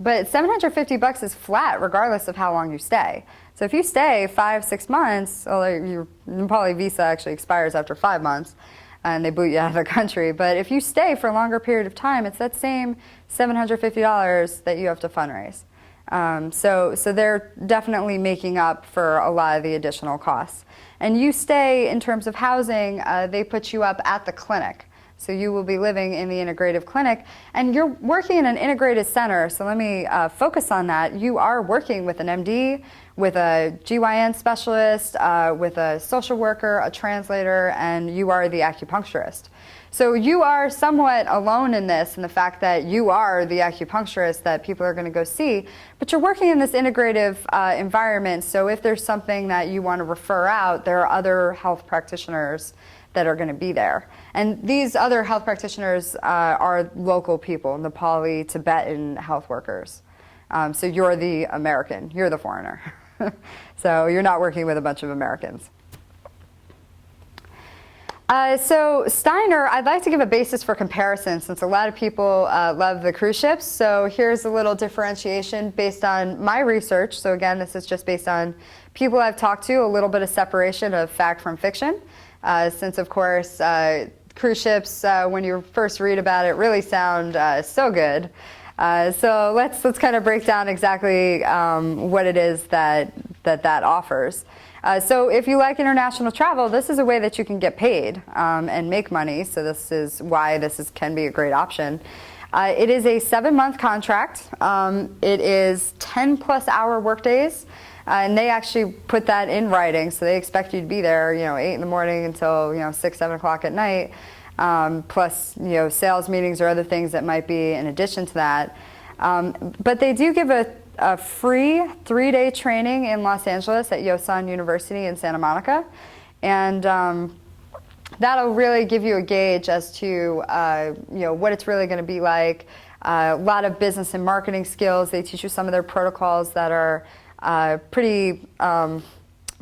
$750 is flat regardless of how long you stay. So if you stay 5-6 months, your Nepali visa actually expires after 5 months, and they boot you out of the country. But if you stay for a longer period of time, it's that same $750 that you have to fundraise. So they're definitely making up for a lot of the additional costs. And you stay, in terms of housing, they put you up at the clinic. So you will be living in the integrative clinic, and you're working in an integrated center. So let me focus on that. You are working with an MD, with a GYN specialist, with a social worker, a translator, and you are the acupuncturist. So you are somewhat alone in this, in the fact that you are the acupuncturist that people are going to go see, but you're working in this integrative environment. So if there's something that you want to refer out, there are other health practitioners that are going to be there. And these other health practitioners are local people, Nepali, Tibetan health workers. So you're the American, you're the foreigner. So you're not working with a bunch of Americans. So Steiner, I'd like to give a basis for comparison, since a lot of people love the cruise ships. So here's a little differentiation based on my research. So again, this is just based on people I've talked to, a little bit of separation of fact from fiction. Since of course, cruise ships, when you first read about it, really sound so good. So let's kind of break down exactly what it is that offers. So if you like international travel, this is a way that you can get paid and make money. So this is why can be a great option. It is a 7-month contract. It is 10+ hour workdays. And they actually put that in writing, so they expect you to be there, 8 in the morning until 6, 7 o'clock at night, plus sales meetings or other things that might be in addition to that. But they do give a free 3-day training in Los Angeles at Yosan University in Santa Monica, and that'll really give you a gauge as to what it's really going to be like. A lot of business and marketing skills. They teach you some of their protocols that are pretty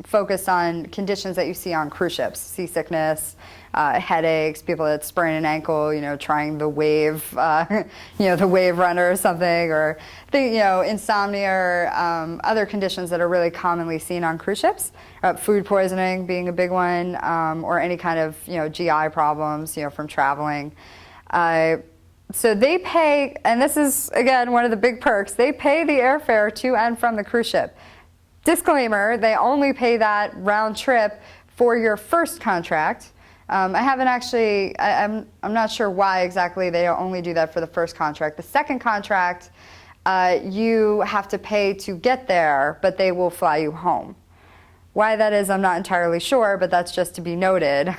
focused on conditions that you see on cruise ships: seasickness, headaches, people that sprain an ankle, trying the wave, the wave runner or something, or insomnia, or other conditions that are really commonly seen on cruise ships. Food poisoning being a big one, or any kind of GI problems, from traveling. So they pay, and this is, again, one of the big perks, they pay the airfare to and from the cruise ship. Disclaimer, they only pay that round trip for your first contract. I haven't actually, I'm not sure why exactly they only do that for the first contract. The second contract, you have to pay to get there, but they will fly you home. Why that is, I'm not entirely sure, but that's just to be noted.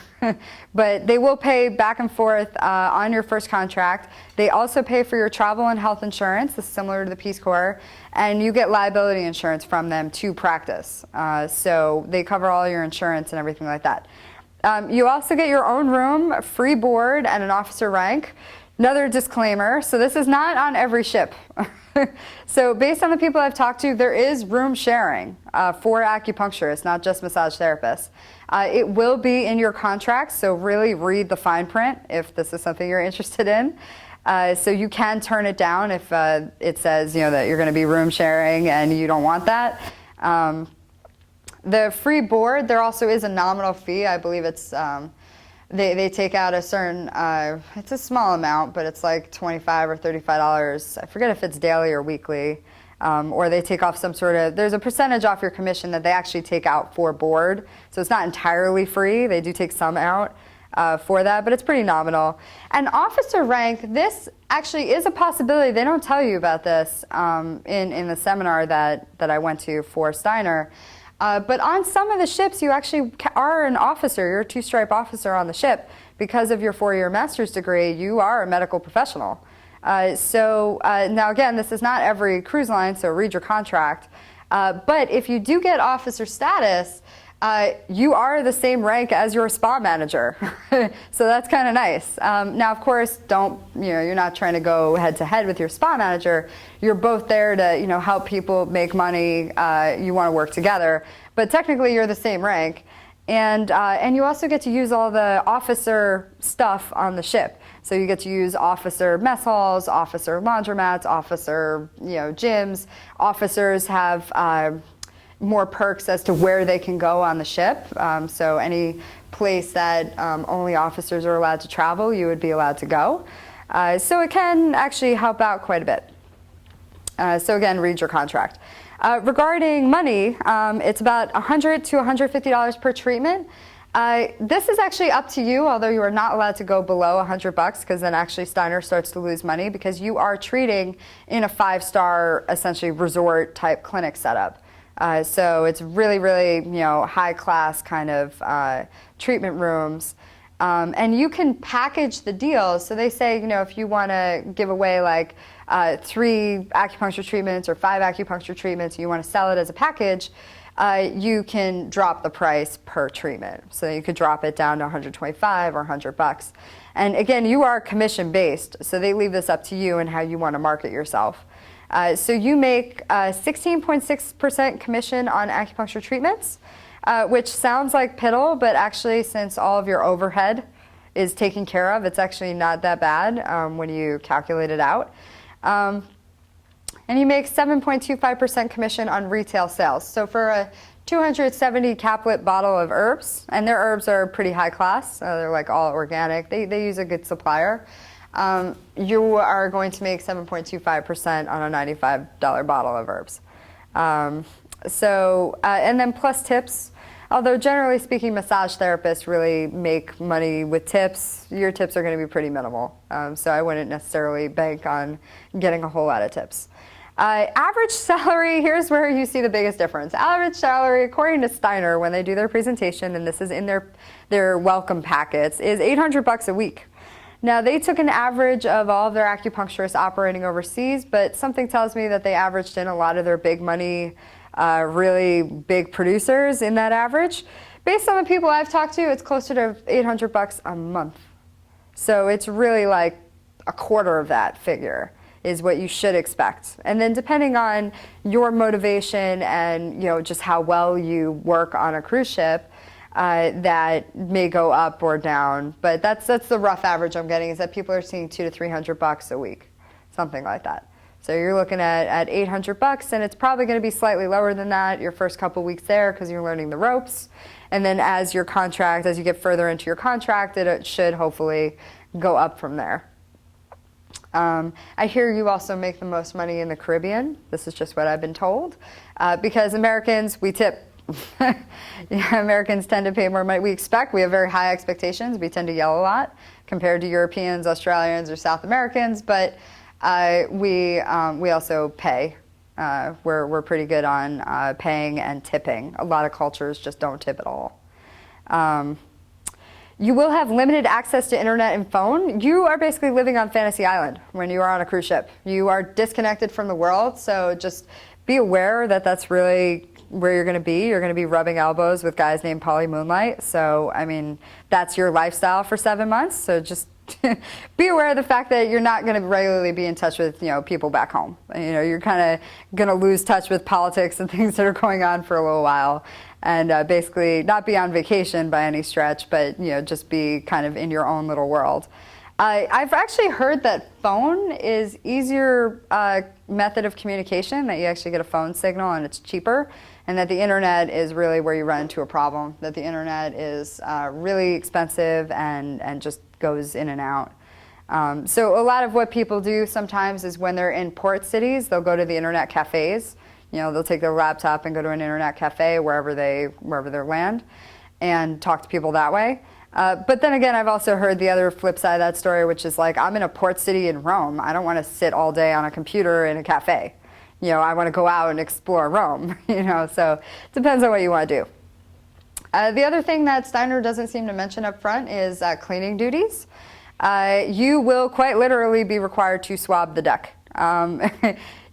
But they will pay back and forth on your first contract. They also pay for your travel and health insurance. This is similar to the Peace Corps. And you get liability insurance from them to practice. So they cover all your insurance and everything like that. You also get your own room, free board, and an officer rank. Another disclaimer, so this is not on every ship. So based on the people I've talked to, there is room sharing for acupuncturists, not just massage therapists. It will be in your contract, so really read the fine print if this is something you're interested in. So you can turn it down if it says that you're going to be room sharing and you don't want that. The free board, there also is a nominal fee. I believe it's they take out a certain, it's a small amount, but it's like $25 or $35. I forget if it's daily or weekly. Or they take off some sort of, there's a percentage off your commission that they actually take out for board. So it's not entirely free. They do take some out for that, but it's pretty nominal. And officer rank, this actually is a possibility. They don't tell you about this in the seminar that I went to for Steiner. But on some of the ships, you actually are an officer. You're a 2-stripe officer on the ship because of your 4-year master's degree, you are a medical professional. Now again, this is not every cruise line, so read your contract. But if you do get officer status, you are the same rank as your spa manager. So that's kind of nice. Now, of course, you're not trying to go head to head with your spa manager. You're both there to, help people make money. You want to work together, but technically you're the same rank. And you also get to use all the officer stuff on the ship. So you get to use officer mess halls, officer laundromats, officer, gyms. Officers have more perks as to where they can go on the ship. So any place that only officers are allowed to travel, you would be allowed to go. So it can actually help out quite a bit. So again, read your contract. Regarding money, it's about $100 to $150 per treatment. This is actually up to you, although you are not allowed to go below $100 because then actually Steiner starts to lose money because you are treating in a 5-star, essentially resort type clinic setup. So it's really, really, high class kind of treatment rooms. And you can package the deals. So they say, if you want to give away like 3 acupuncture treatments or 5 acupuncture treatments, you want to sell it as a package, you can drop the price per treatment. So you could drop it down to $125 or $100. And again, you are commission based. So they leave this up to you and how you want to market yourself. So you make 16.6% commission on acupuncture treatments, which sounds like piddle, but actually since all of your overhead is taken care of, it's actually not that bad when you calculate it out. And you make 7.25% commission on retail sales. So for a 270 caplet bottle of herbs, and their herbs are pretty high class, they're like all organic, they use a good supplier. You are going to make 7.25% on a $95 bottle of herbs. And then plus tips. Although generally speaking, massage therapists really make money with tips. Your tips are going to be pretty minimal. So I wouldn't necessarily bank on getting a whole lot of tips. Average salary, here's where you see the biggest difference. Average salary, according to Steiner, when they do their presentation, and this is in their welcome packets, is $800 a week. Now, they took an average of all of their acupuncturists operating overseas, but something tells me that they averaged in a lot of their big money, really big producers in that average. Based on the people I've talked to, it's closer to $800 a month. So it's really like a quarter of that figure is what you should expect. And then depending on your motivation and just how well you work on a cruise ship, that may go up or down, but that's the rough average I'm getting, is that people are seeing $200 to $300 a week, something like that. So you're looking at $800, and it's probably going to be slightly lower than that your first couple weeks there because you're learning the ropes, and then as you get further into your contract, it should hopefully go up from there. I hear you also make the most money in the Caribbean. This is just what I've been told, because Americans, we tip. Americans tend to pay more money. We have very high expectations. We tend to yell a lot compared to Europeans, Australians, or South Americans, but we also pay. We're pretty good on paying and tipping. A lot of cultures just don't tip at all. You will have limited access to internet and phone. You are basically living on Fantasy Island when you are on a cruise ship. You are disconnected from the world, so just be aware that that's really where you're going to be. You're going to be rubbing elbows with guys named Polly Moonlight. So, I mean, that's your lifestyle for 7 months. So just be aware of the fact that you're not going to regularly be in touch with, people back home. You're kind of going to lose touch with politics and things that are going on for a little while. And basically not be on vacation by any stretch, but, just be kind of in your own little world. I've actually heard that phone is easier method of communication, that you actually get a phone signal and it's cheaper, and that the internet is really where you run into a problem, that the internet is really expensive and just goes in and out. So a lot of what people do sometimes is when they're in port cities, they'll go to the internet cafes. They'll take their laptop and go to an internet cafe wherever they land and talk to people that way. But then again, I've also heard the other flip side of that story, which is like, I'm in a port city in Rome. I don't want to sit all day on a computer in a cafe. I want to go out and explore Rome, so it depends on what you want to do. The other thing that Steiner doesn't seem to mention up front is cleaning duties. You will quite literally be required to swab the deck.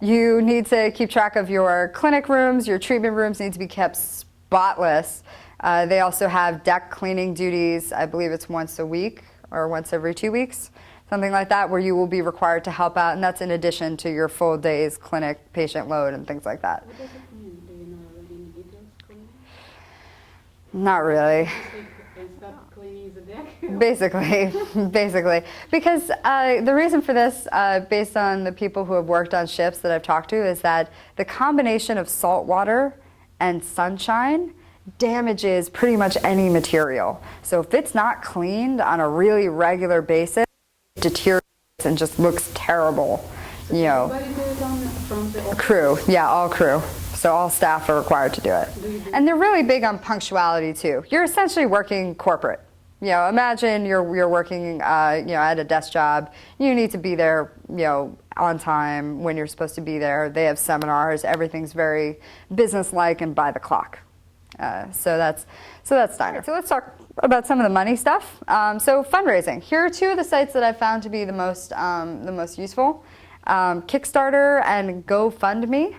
You need to keep track of your clinic rooms. Your treatment rooms need to be kept spotless. They also have deck cleaning duties. I believe it's once a week or once every 2 weeks, something like that, where you will be required to help out, and that's in addition to your full day's clinic patient load and things like that. What does it mean? Do you know any details cleaning? Not really. And stop cleaning the deck? Basically. Because the reason for this, based on the people who have worked on ships that I've talked to, is that the combination of salt water and sunshine damages pretty much any material. So if it's not cleaned on a really regular basis, it deteriorates and just looks terrible. So you know, everybody do it from the office? crew, yeah, all crew. So all staff are required to do it. And they're really big on punctuality too. You're essentially working corporate. You know, imagine you're working, you know, at a desk job. You need to be there, you know, on time when you're supposed to be there. They have seminars. Everything's very business-like and by the clock. So that's Steiner. So let's talk about some of the money stuff. So fundraising. Here are two of the sites that I found to be the most useful: Kickstarter and GoFundMe.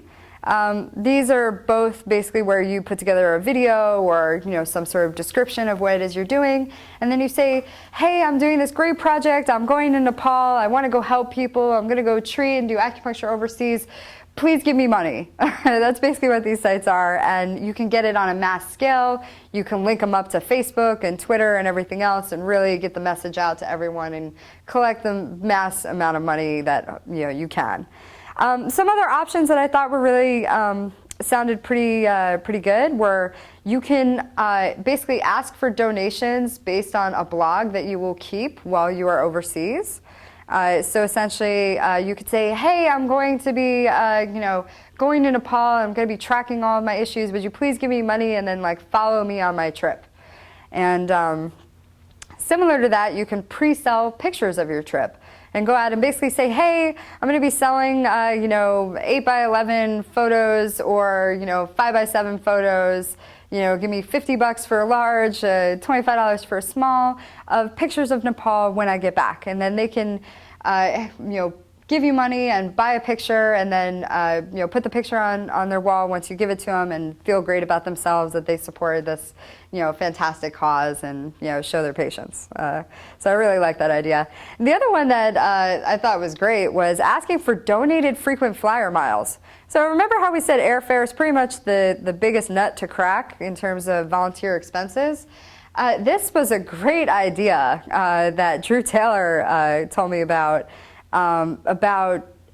These are both basically where you put together a video or, you know, some sort of description of what it is you're doing, and then you say, hey, I'm doing this great project, I'm going to Nepal, I want to go help people, I'm going to go treat and do acupuncture overseas, please give me money. That's basically what these sites are, and you can get it on a mass scale. You can link them up to Facebook and Twitter and everything else and really get the message out to everyone and collect the mass amount of money that, you know, you can. Some other options that I thought were really sounded pretty good were you can basically ask for donations based on a blog that you will keep while you are overseas. So essentially, you could say, hey, I'm going to be, you know, going to Nepal. I'm going to be tracking all of my issues. Would you please give me money and then like follow me on my trip? And similar to that, you can pre-sell pictures of your trip and go out and basically say, hey, I'm going to be selling, you know, 8x11 photos or, you know, 5x7 photos. You know, give me $50 for a large, $25 for a small, of pictures of Nepal when I get back. And then they can, you know, give you money and buy a picture and then, you know, put the picture on their wall once you give it to them and feel great about themselves that they supported this, you know, fantastic cause and, you know, show their patience. So I really like that idea. And the other one that I thought was great was asking for donated frequent flyer miles. So remember how we said airfare is pretty much the biggest nut to crack in terms of volunteer expenses? This was a great idea that Drew Taylor told me about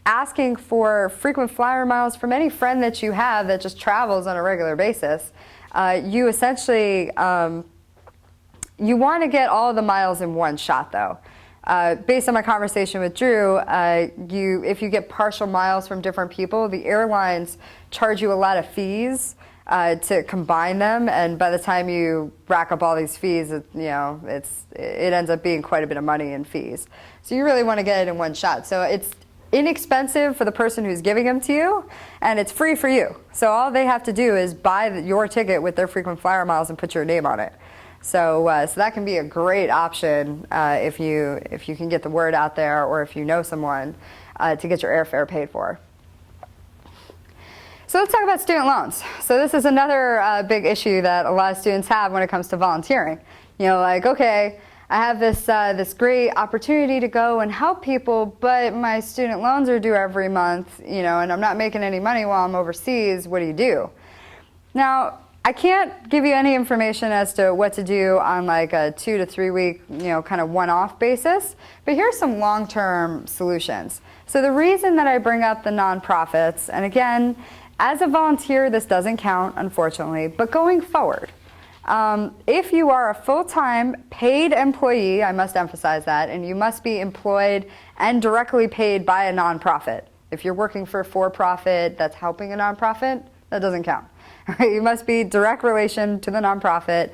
asking for frequent flyer miles from any friend that you have that just travels on a regular basis. You essentially, you want to get all the miles in one shot though. Based on my conversation with Drew, if you get partial miles from different people, the airlines charge you a lot of fees to combine them, and by the time you rack up all these fees, it ends up being quite a bit of money in fees. So you really want to get it in one shot. So it's inexpensive for the person who's giving them to you, and it's free for you. So all they have to do is buy your ticket with their frequent flyer miles and put your name on it. So that can be a great option if you can get the word out there, or if you know someone to get your airfare paid for. So let's talk about student loans. So this is another big issue that a lot of students have when it comes to volunteering. You know, like, okay, I have this great opportunity to go and help people, but my student loans are due every month, you know, and I'm not making any money while I'm overseas. What do you do? Now, I can't give you any information as to what to do on like a 2 to 3 week, you know, kind of one-off basis, but here's some long-term solutions. So the reason that I bring up the nonprofits, and again, as a volunteer, this doesn't count, unfortunately, but going forward, if you are a full-time paid employee, I must emphasize that, and you must be employed and directly paid by a nonprofit. If you're working for a for-profit that's helping a nonprofit, that doesn't count. You must be direct relation to the nonprofit.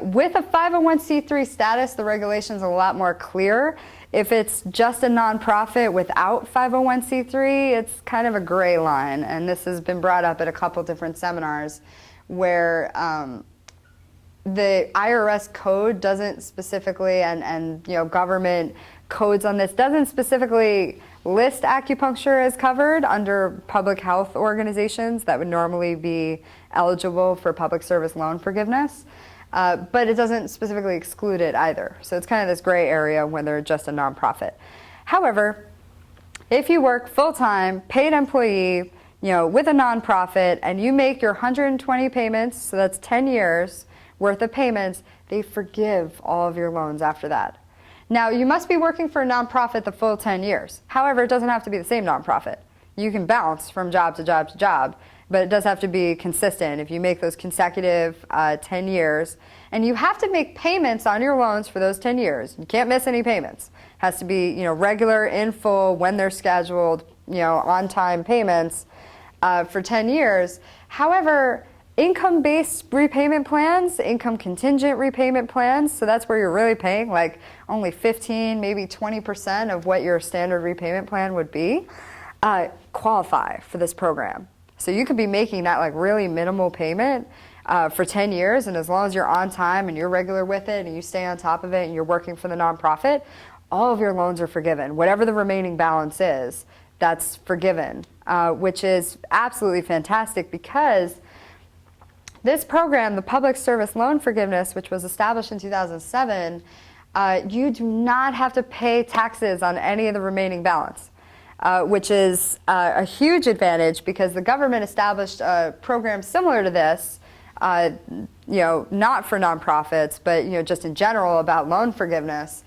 With a 501c3 status, the regulation's a lot more clear. If it's just a nonprofit without 501c3, it's kind of a gray line, and this has been brought up at a couple different seminars where the IRS code doesn't specifically, and government codes on this doesn't specifically list acupuncture as covered under public health organizations that would normally be eligible for public service loan forgiveness. But it doesn't specifically exclude it either. So it's kind of this gray area when they're just a nonprofit. However, if you work full-time, paid employee, with a nonprofit, and you make your 120 payments, so that's 10 years worth of payments, they forgive all of your loans after that. Now, you must be working for a nonprofit the full 10 years. However, it doesn't have to be the same nonprofit. You can bounce from job to job to job, but it does have to be consistent if you make those consecutive 10 years. And you have to make payments on your loans for those 10 years. You can't miss any payments. It has to be regular, in full, when they're scheduled, on-time payments for 10 years. However, income-based repayment plans, income contingent repayment plans, so that's where you're really paying like only 15, maybe 20% of what your standard repayment plan would be, qualify for this program. So you could be making that like really minimal payment for 10 years, and as long as you're on time and you're regular with it and you stay on top of it and you're working for the nonprofit, all of your loans are forgiven. Whatever the remaining balance is, that's forgiven, which is absolutely fantastic because this program, the Public Service Loan Forgiveness, which was established in 2007, you do not have to pay taxes on any of the remaining balance, which is a huge advantage because the government established a program similar to this, not for nonprofits, but just in general about loan forgiveness,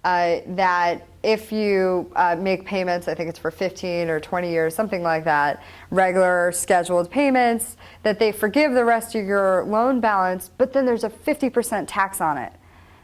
that if you make payments, I think it's for 15 or 20 years, something like that, regular scheduled payments, that they forgive the rest of your loan balance, but then there's a 50% tax on it.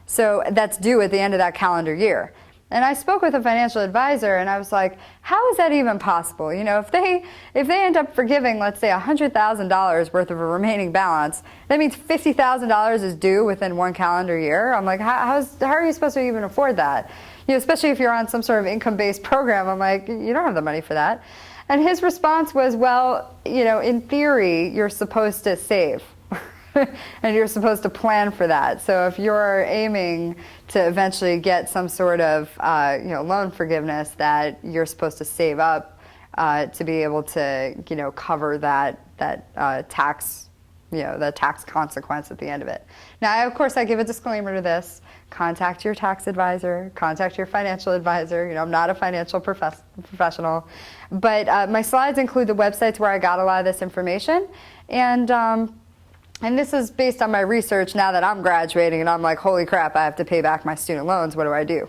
So that's due at the end of that calendar year. And I spoke with a financial advisor and I was like, how is that even possible? If they end up forgiving, let's say $100,000 worth of a remaining balance, that means $50,000 is due within one calendar year. I'm like, how are you supposed to even afford that? Especially if you're on some sort of income-based program. I'm like, you don't have the money for that. And his response was, well, in theory, you're supposed to save. And you're supposed to plan for that. So if you're aiming to eventually get some sort of loan forgiveness, that you're supposed to save up to be able to cover that tax, the tax consequence at the end of it. Now, of course, I give a disclaimer to this: contact your tax advisor, contact your financial advisor. I'm not a financial professional, but my slides include the websites where I got a lot of this information, and this is based on my research now that I'm graduating and I'm like, holy crap, I have to pay back my student loans. What do I do?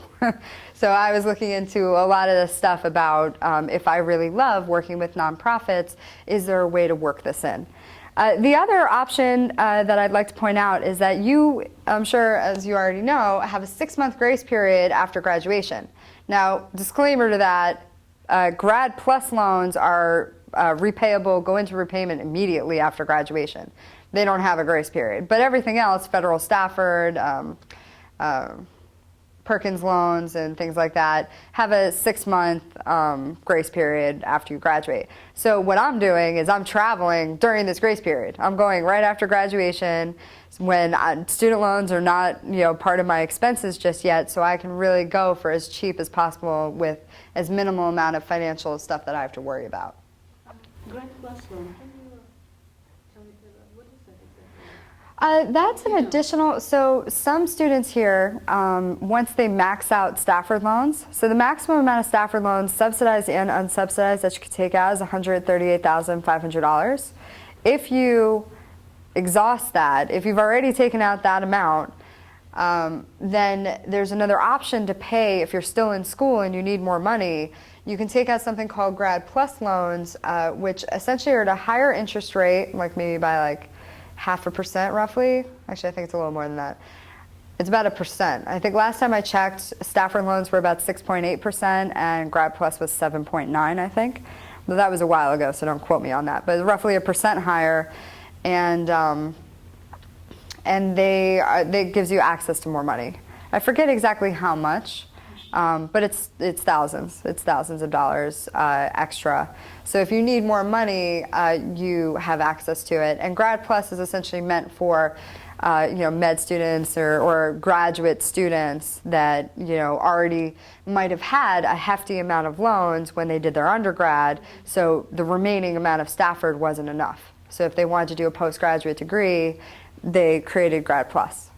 So I was looking into a lot of this stuff about if I really love working with nonprofits, is there a way to work this in? The other option that I'd like to point out is that I'm sure as you already know, have a 6-month grace period after graduation. Now, disclaimer to that, Grad Plus loans are repayable, go into repayment immediately after graduation. They don't have a grace period. But everything else, Federal Stafford, Perkins loans and things like that, have a 6-month grace period after you graduate. So what I'm doing is I'm traveling during this grace period. I'm going right after graduation when student loans are not part of my expenses just yet, so I can really go for as cheap as possible with as minimal amount of financial stuff that I have to worry about. Grad Plus loan. Can you tell me what is that exactly? That's an additional, so some students here, once they max out Stafford loans, so the maximum amount of Stafford loans, subsidized and unsubsidized, that you could take out is $138,500. If you exhaust that, if you've already taken out that amount, then there's another option to pay if you're still in school and you need more money. You can take out something called Grad Plus loans, which essentially are at a higher interest rate, like maybe by like 0.5% roughly. Actually, I think it's a little more than that. It's about 1%. I think last time I checked, Stafford loans were about 6.8% and Grad Plus was 7.9, I think. But that was a while ago, so don't quote me on that. But roughly 1% higher, and they gives you access to more money. I forget exactly how much. But it's thousands of dollars extra. So if you need more money, you have access to it. And Grad Plus is essentially meant for med students or graduate students that, already might have had a hefty amount of loans when they did their undergrad, so the remaining amount of Stafford wasn't enough. So if they wanted to do a postgraduate degree, they created Grad Plus.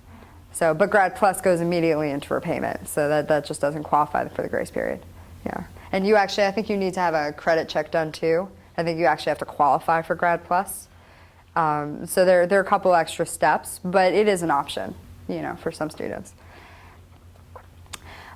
So, but Grad Plus goes immediately into repayment, so that just doesn't qualify for the grace period. Yeah. And I think you need to have a credit check done too. I think you actually have to qualify for Grad Plus. So there are a couple extra steps, but it is an option, for some students.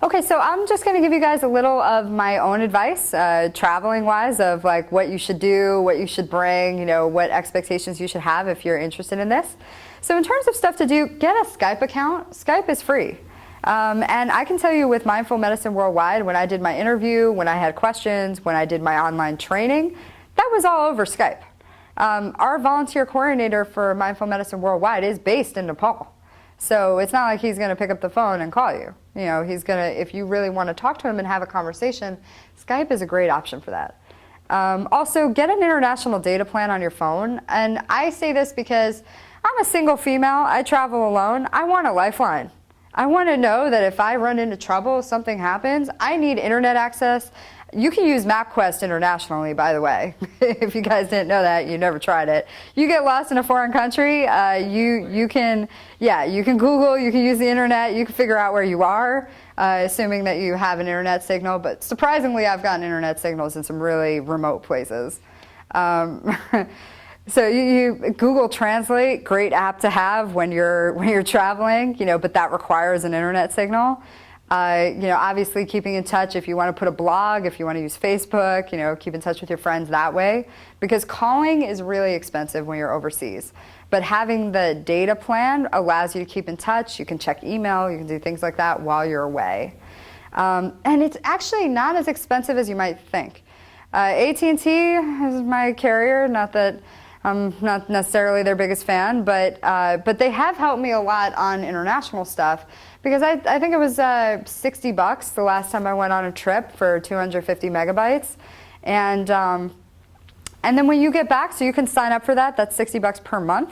Okay, so I'm just going to give you guys a little of my own advice, traveling-wise, of like what you should do, what you should bring, what expectations you should have if you're interested in this. So in terms of stuff to do, get a Skype account. Skype is free. And I can tell you with Mindful Medicine Worldwide, when I did my interview, when I had questions, when I did my online training, that was all over Skype. Our volunteer coordinator for Mindful Medicine Worldwide is based in Nepal. So it's not like he's going to pick up the phone and call you. He's going to, if you really want to talk to him and have a conversation, Skype is a great option for that. Also, get an international data plan on your phone. And I say this because I'm a single female. I travel alone. I want a lifeline. I want to know that if I run into trouble, something happens, I need internet access. You can use MapQuest internationally, by the way. If you guys didn't know that, you never tried it. You get lost in a foreign country, you can Google, you can use the internet, you can figure out where you are, assuming that you have an internet signal. But surprisingly, I've gotten internet signals in some really remote places. So you Google Translate, great app to have when you're traveling, but that requires an internet signal. Obviously keeping in touch if you want to put a blog, if you want to use Facebook, keep in touch with your friends that way, because calling is really expensive when you're overseas. But having the data plan allows you to keep in touch. You can check email, you can do things like that while you're away. And it's actually not as expensive as you might think. AT&T is my carrier, not that I'm not necessarily their biggest fan, but they have helped me a lot on international stuff, because I think it was $60 the last time I went on a trip for 250 megabytes. And then when you get back, so you can sign up for that, that's $60 per month.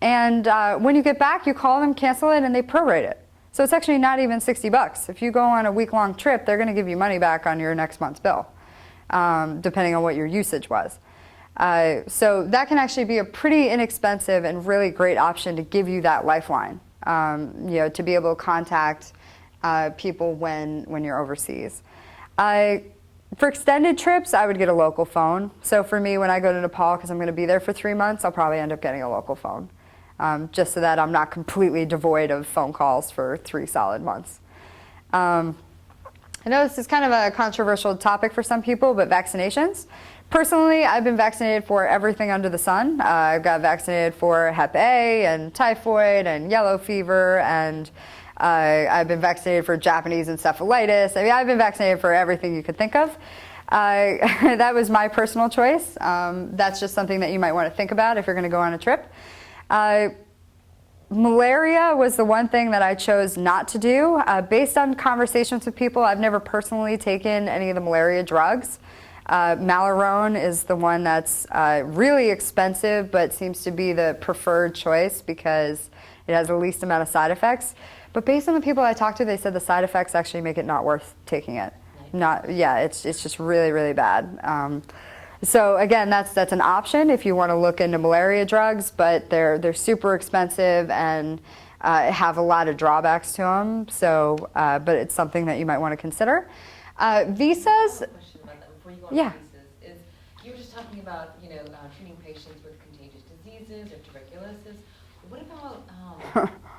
And when you get back, you call them, cancel it, and they prorate it. So it's actually not even $60. If you go on a week-long trip, they're going to give you money back on your next month's bill, depending on what your usage was. So that can actually be a pretty inexpensive and really great option to give you that lifeline, to be able to contact people when you're overseas. For extended trips, I would get a local phone. So for me, when I go to Nepal, because I'm going to be there for 3 months, I'll probably end up getting a local phone, just so that I'm not completely devoid of phone calls for 3 solid months. I know this is kind of a controversial topic for some people, but vaccinations. Personally, I've been vaccinated for everything under the sun. I got vaccinated for Hep A and typhoid and yellow fever, and I've been vaccinated for Japanese encephalitis. I've been vaccinated for everything you could think of. That was my personal choice. That's just something that you might want to think about if you're going to go on a trip. Malaria was the one thing that I chose not to do. Based on conversations with people, I've never personally taken any of the malaria drugs. Malarone is the one that's really expensive, but seems to be the preferred choice because it has the least amount of side effects. But based on the people I talked to, they said the side effects actually make it not worth taking it. It's just really, really bad. So again, that's an option if you want to look into malaria drugs, but they're super expensive and have a lot of drawbacks to them. So, but it's something that you might want to consider. Visas. Yeah. Is you were just talking about treating patients with contagious diseases or tuberculosis. What about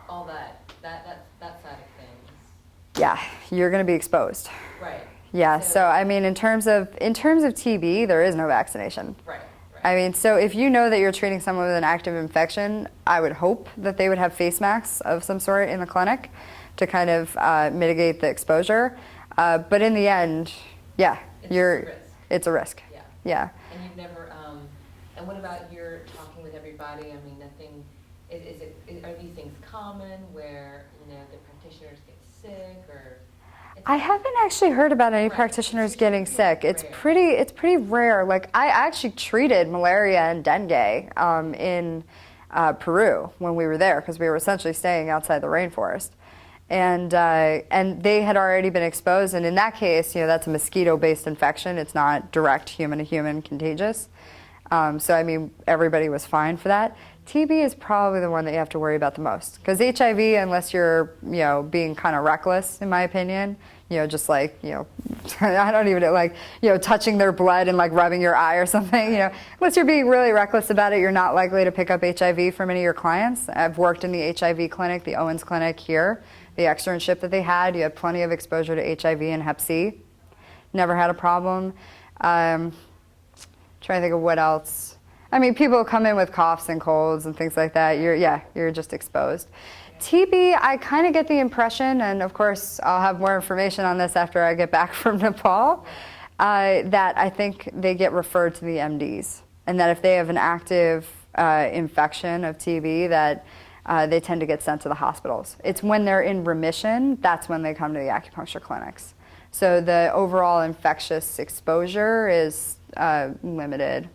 all that side of things? Yeah, you're going to be exposed. Right. Yeah. So I mean, in terms of TB, there is no vaccination. Right. I mean, so if you know that you're treating someone with an active infection, I would hope that they would have face masks of some sort in the clinic to kind of mitigate the exposure. But in the end, yeah. It's a risk. Yeah. And you've never, and what about your talking with everybody? I mean, nothing, are these things common where, the practitioners get sick or? I haven't actually heard about any practitioners getting sick. It's pretty rare. Like I actually treated malaria and dengue in Peru when we were there, because we were essentially staying outside the rainforest. And they had already been exposed, and in that case, that's a mosquito-based infection. It's not direct human-to-human contagious. So I mean, everybody was fine for that. TB is probably the one that you have to worry about the most, because HIV, unless you're being kind of reckless, in my opinion, just like I don't even like touching their blood and like rubbing your eye or something, unless you're being really reckless about it, you're not likely to pick up HIV from any of your clients. I've worked in the HIV clinic, the Owens Clinic here. The externship that they had, you had plenty of exposure to HIV and Hep C. Never had a problem. Trying to think of what else. I mean, people come in with coughs and colds and things like that. You're just exposed. TB, I kind of get the impression, and of course I'll have more information on this after I get back from Nepal, that I think they get referred to the MDs, and that if they have an active infection of TB, that they tend to get sent to the hospitals. It's when they're in remission, that's when they come to the acupuncture clinics. So the overall infectious exposure is limited,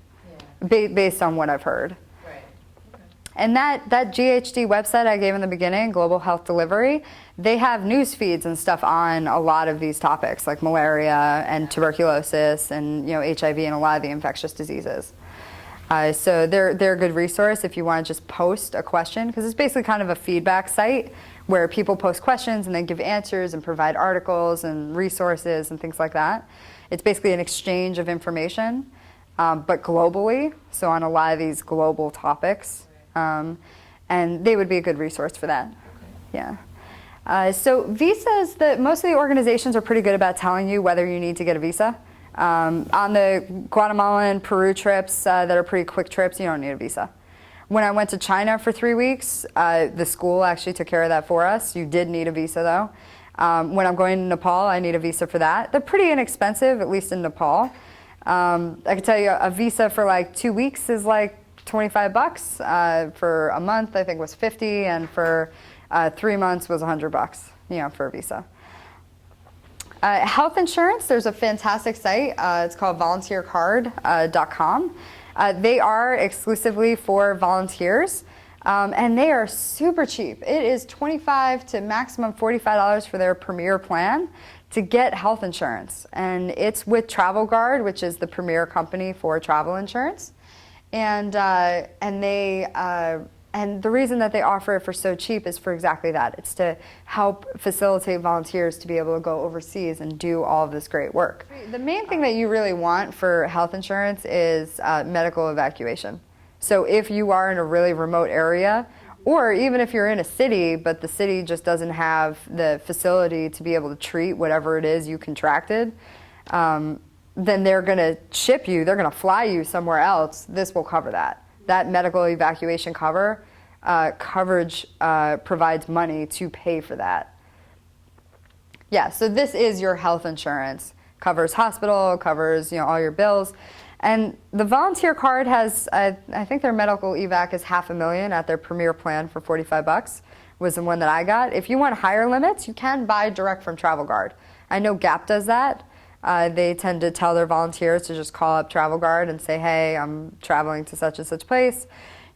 based on what I've heard. Right. Okay. And that GHD website I gave in the beginning, Global Health Delivery, they have news feeds and stuff on a lot of these topics, like malaria and tuberculosis and HIV and a lot of the infectious diseases. So they're a good resource if you want to just post a question, because it's basically kind of a feedback site where people post questions and then give answers and provide articles and resources and things like that. It's basically an exchange of information, but globally, so on a lot of these global topics. And they would be a good resource for that. Yeah. So visas, most of the organizations are pretty good about telling you whether you need to get a visa. On the Guatemala and Peru trips that are pretty quick trips, you don't need a visa. When I went to China for 3 weeks, the school actually took care of that for us. You did need a visa though. When I'm going to Nepal, I need a visa for that. They're pretty inexpensive, at least in Nepal. I can tell you a visa for like 2 weeks is like $25. For a month, I think was 50, and for 3 months was $100, for a visa. Health insurance, there's a fantastic site. It's called volunteercard.com. They are exclusively for volunteers, and they are super cheap. It is $25 to maximum $45 for their premier plan to get health insurance. And it's with Travel Guard, which is the premier company for travel insurance. And the reason that they offer it for so cheap is for exactly that. It's to help facilitate volunteers to be able to go overseas and do all of this great work. The main thing that you really want for health insurance is medical evacuation. So if you are in a really remote area, or even if you're in a city, but the city just doesn't have the facility to be able to treat whatever it is you contracted, then they're going to ship you, they're going to fly you somewhere else. This will cover that. That medical evacuation coverage provides money to pay for that. Yeah, so this is your health insurance. Covers hospital, covers all your bills. And the volunteer card has, I think their medical evac is $500,000 at their premier plan for $45, was the one that I got. If you want higher limits, you can buy direct from Travel Guard. I know Gap does that. They tend to tell their volunteers to just call up Travel Guard and say, hey, I'm traveling to such and such place,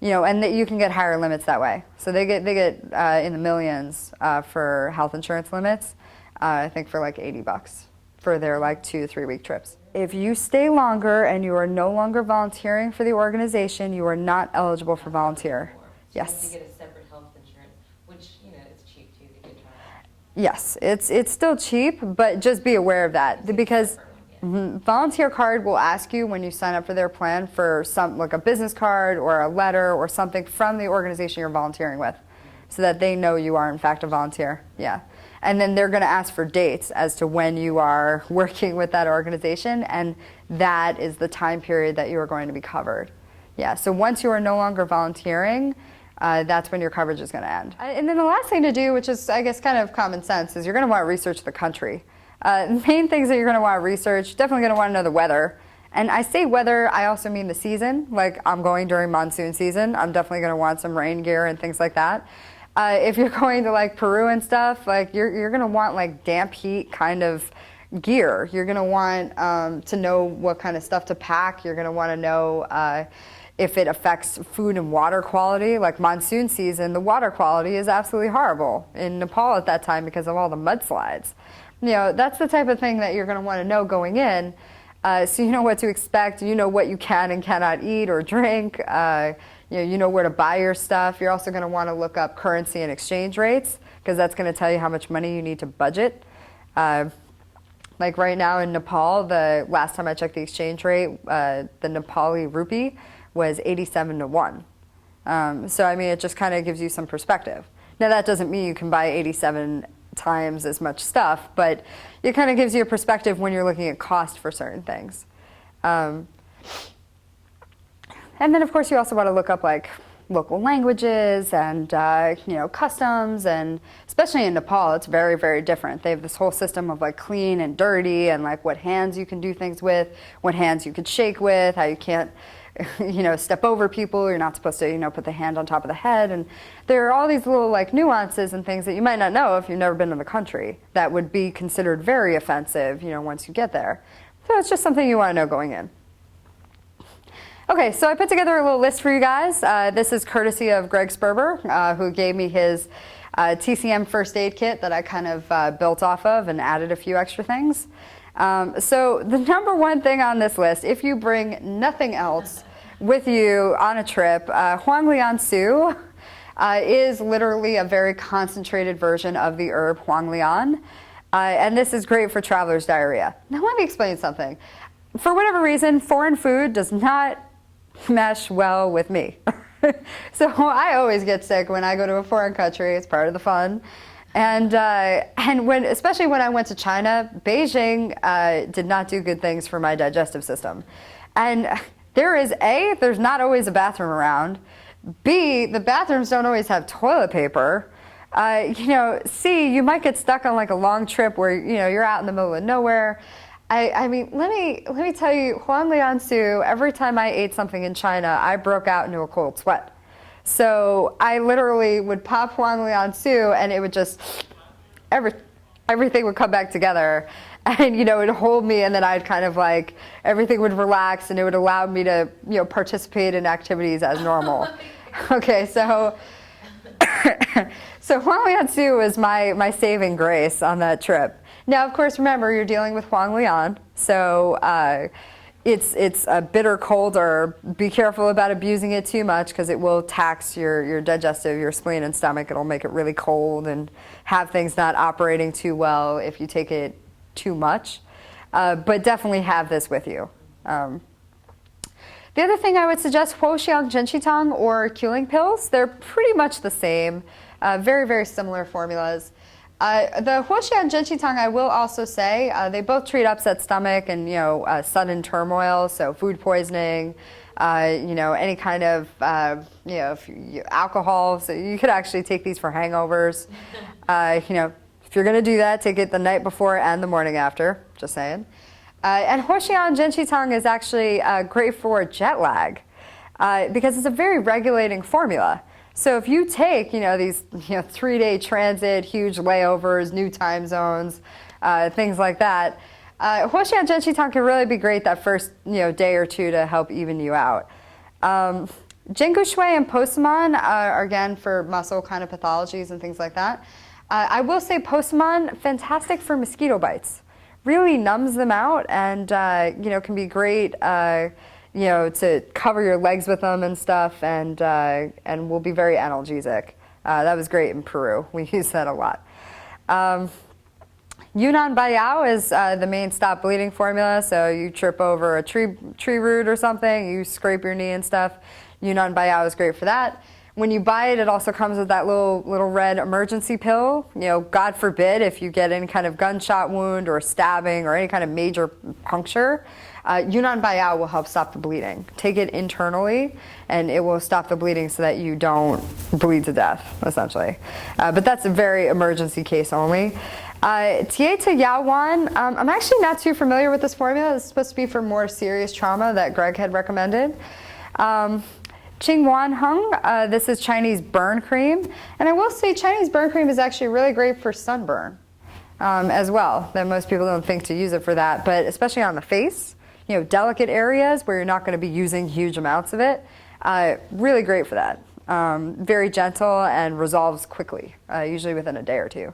and that you can get higher limits that way. So they get in the millions for health insurance limits, I think for like $80 for their like 2 to 3 week trips. If you stay longer and you are no longer volunteering for the organization, you are not eligible for volunteer. So Yes. you have to get a separate health insurance, which, it's cheap too, to get trial. Yes, it's still cheap, but just be aware of that, because volunteer card will ask you when you sign up for their plan for some, like a business card or a letter or something from the organization you're volunteering with, so that they know you are in fact a volunteer. Yeah. And then they're going to ask for dates as to when you are working with that organization, and that is the time period that you are going to be covered. Yeah, so once you are no longer volunteering, that's when your coverage is going to end. And then the last thing to do, which is I guess kind of common sense, is you're going to want to research the country. Main things that you're going to want to research, definitely going to want to know the weather. And I say weather, I also mean the season. Like I'm going during monsoon season, I'm definitely going to want some rain gear and things like that. If you're going to like Peru and stuff, like you're going to want like damp heat kind of gear. You're going to want to know what kind of stuff to pack. You're going to want to know if it affects food and water quality. Like monsoon season, the water quality is absolutely horrible in Nepal at that time because of all the mudslides. That's the type of thing that you're going to want to know going in, so you know what to expect, you know what you can and cannot eat or drink, you know where to buy your stuff. You're also going to want to look up currency and exchange rates, because that's going to tell you how much money you need to budget. Like right now in Nepal, the last time I checked the exchange rate, the Nepali rupee was 87 to 1. So I mean, it just kind of gives you some perspective. Now that doesn't mean you can buy 87 times as much stuff, but it kind of gives you a perspective when you're looking at cost for certain things. And then of course you also want to look up like local languages and customs, and especially in Nepal it's very, very different. They have this whole system of like clean and dirty, and like what hands you can do things with, what hands you could shake with, how you can't step over people, you're not supposed to put the hand on top of the head, and there are all these little like nuances and things that you might not know if you've never been to the country that would be considered very offensive once you get there. So it's just something you want to know going in. Okay, so I put together a little list for you guys. This is courtesy of Greg Sperber, who gave me his TCM first aid kit that I kind of built off of and added a few extra things. So the number one thing on this list, if you bring nothing else with you on a trip, Huanglian Su is literally a very concentrated version of the herb Huanglian. And this is great for traveler's diarrhea. Now let me explain something. For whatever reason, foreign food does not mesh well with me. So I always get sick when I go to a foreign country. It's part of the fun. And especially when I went to China, Beijing did not do good things for my digestive system. And there's not always a bathroom around. B, the bathrooms don't always have toilet paper. C, you might get stuck on like a long trip where you're out in the middle of nowhere. I mean, let me tell you, Huanglian Su, every time I ate something in China, I broke out into a cold sweat. So I literally would pop Huanglian Su, and it would just, everything would come back together, and it would hold me, and then I'd kind of like, everything would relax, and it would allow me to participate in activities as normal. Okay, so Huanglian Su was my saving grace on that trip. Now, of course, remember, you're dealing with Huanglian, so it's a bitter cold herb. Be careful about abusing it too much, because it will tax your digestive, your spleen and stomach. It'll make it really cold and have things not operating too well if you take it too much. But definitely have this with you. The other thing I would suggest, Huoxiang Zhenqitang or Culing pills. They're pretty much the same, very, very similar formulas. The Huoxiang Zhenqitang, I will also say, they both treat upset stomach and sudden turmoil, so food poisoning, any kind of alcohol. So you could actually take these for hangovers. If you're going to do that, take it the night before and the morning after. Just saying. And Huoxiang Zhenqitang is actually great for jet lag because it's a very regulating formula. So if you take, these 3-day transit, huge layovers, new time zones, things like that, Huoxiang Zhenqitang can really be great that first, day or two to help even you out. Jinggu Shui and Posaman are again for muscle kind of pathologies and things like that. I will say Posaman, fantastic for mosquito bites. Really numbs them out and, can be great. To cover your legs with them and stuff, and will be very analgesic. That was great in Peru. We use that a lot. Yunnan Baiyao is the main stop bleeding formula. So you trip over a tree root or something, you scrape your knee and stuff. Yunnan Baiyao is great for that. When you buy it, it also comes with that little red emergency pill. God forbid if you get any kind of gunshot wound or stabbing or any kind of major puncture, Yunnan Baiyao will help stop the bleeding. Take it internally, and it will stop the bleeding so that you don't bleed to death, essentially. But that's a very emergency case only. Tieta Yaowan, I'm actually not too familiar with this formula. It's supposed to be for more serious trauma that Greg had recommended. Qingwan Heng, this is Chinese burn cream. And I will say Chinese burn cream is actually really great for sunburn as well. That most people don't think to use it for that, but especially on the face, delicate areas where you're not going to be using huge amounts of it. Really great for that. Very gentle and resolves quickly, usually within a day or two.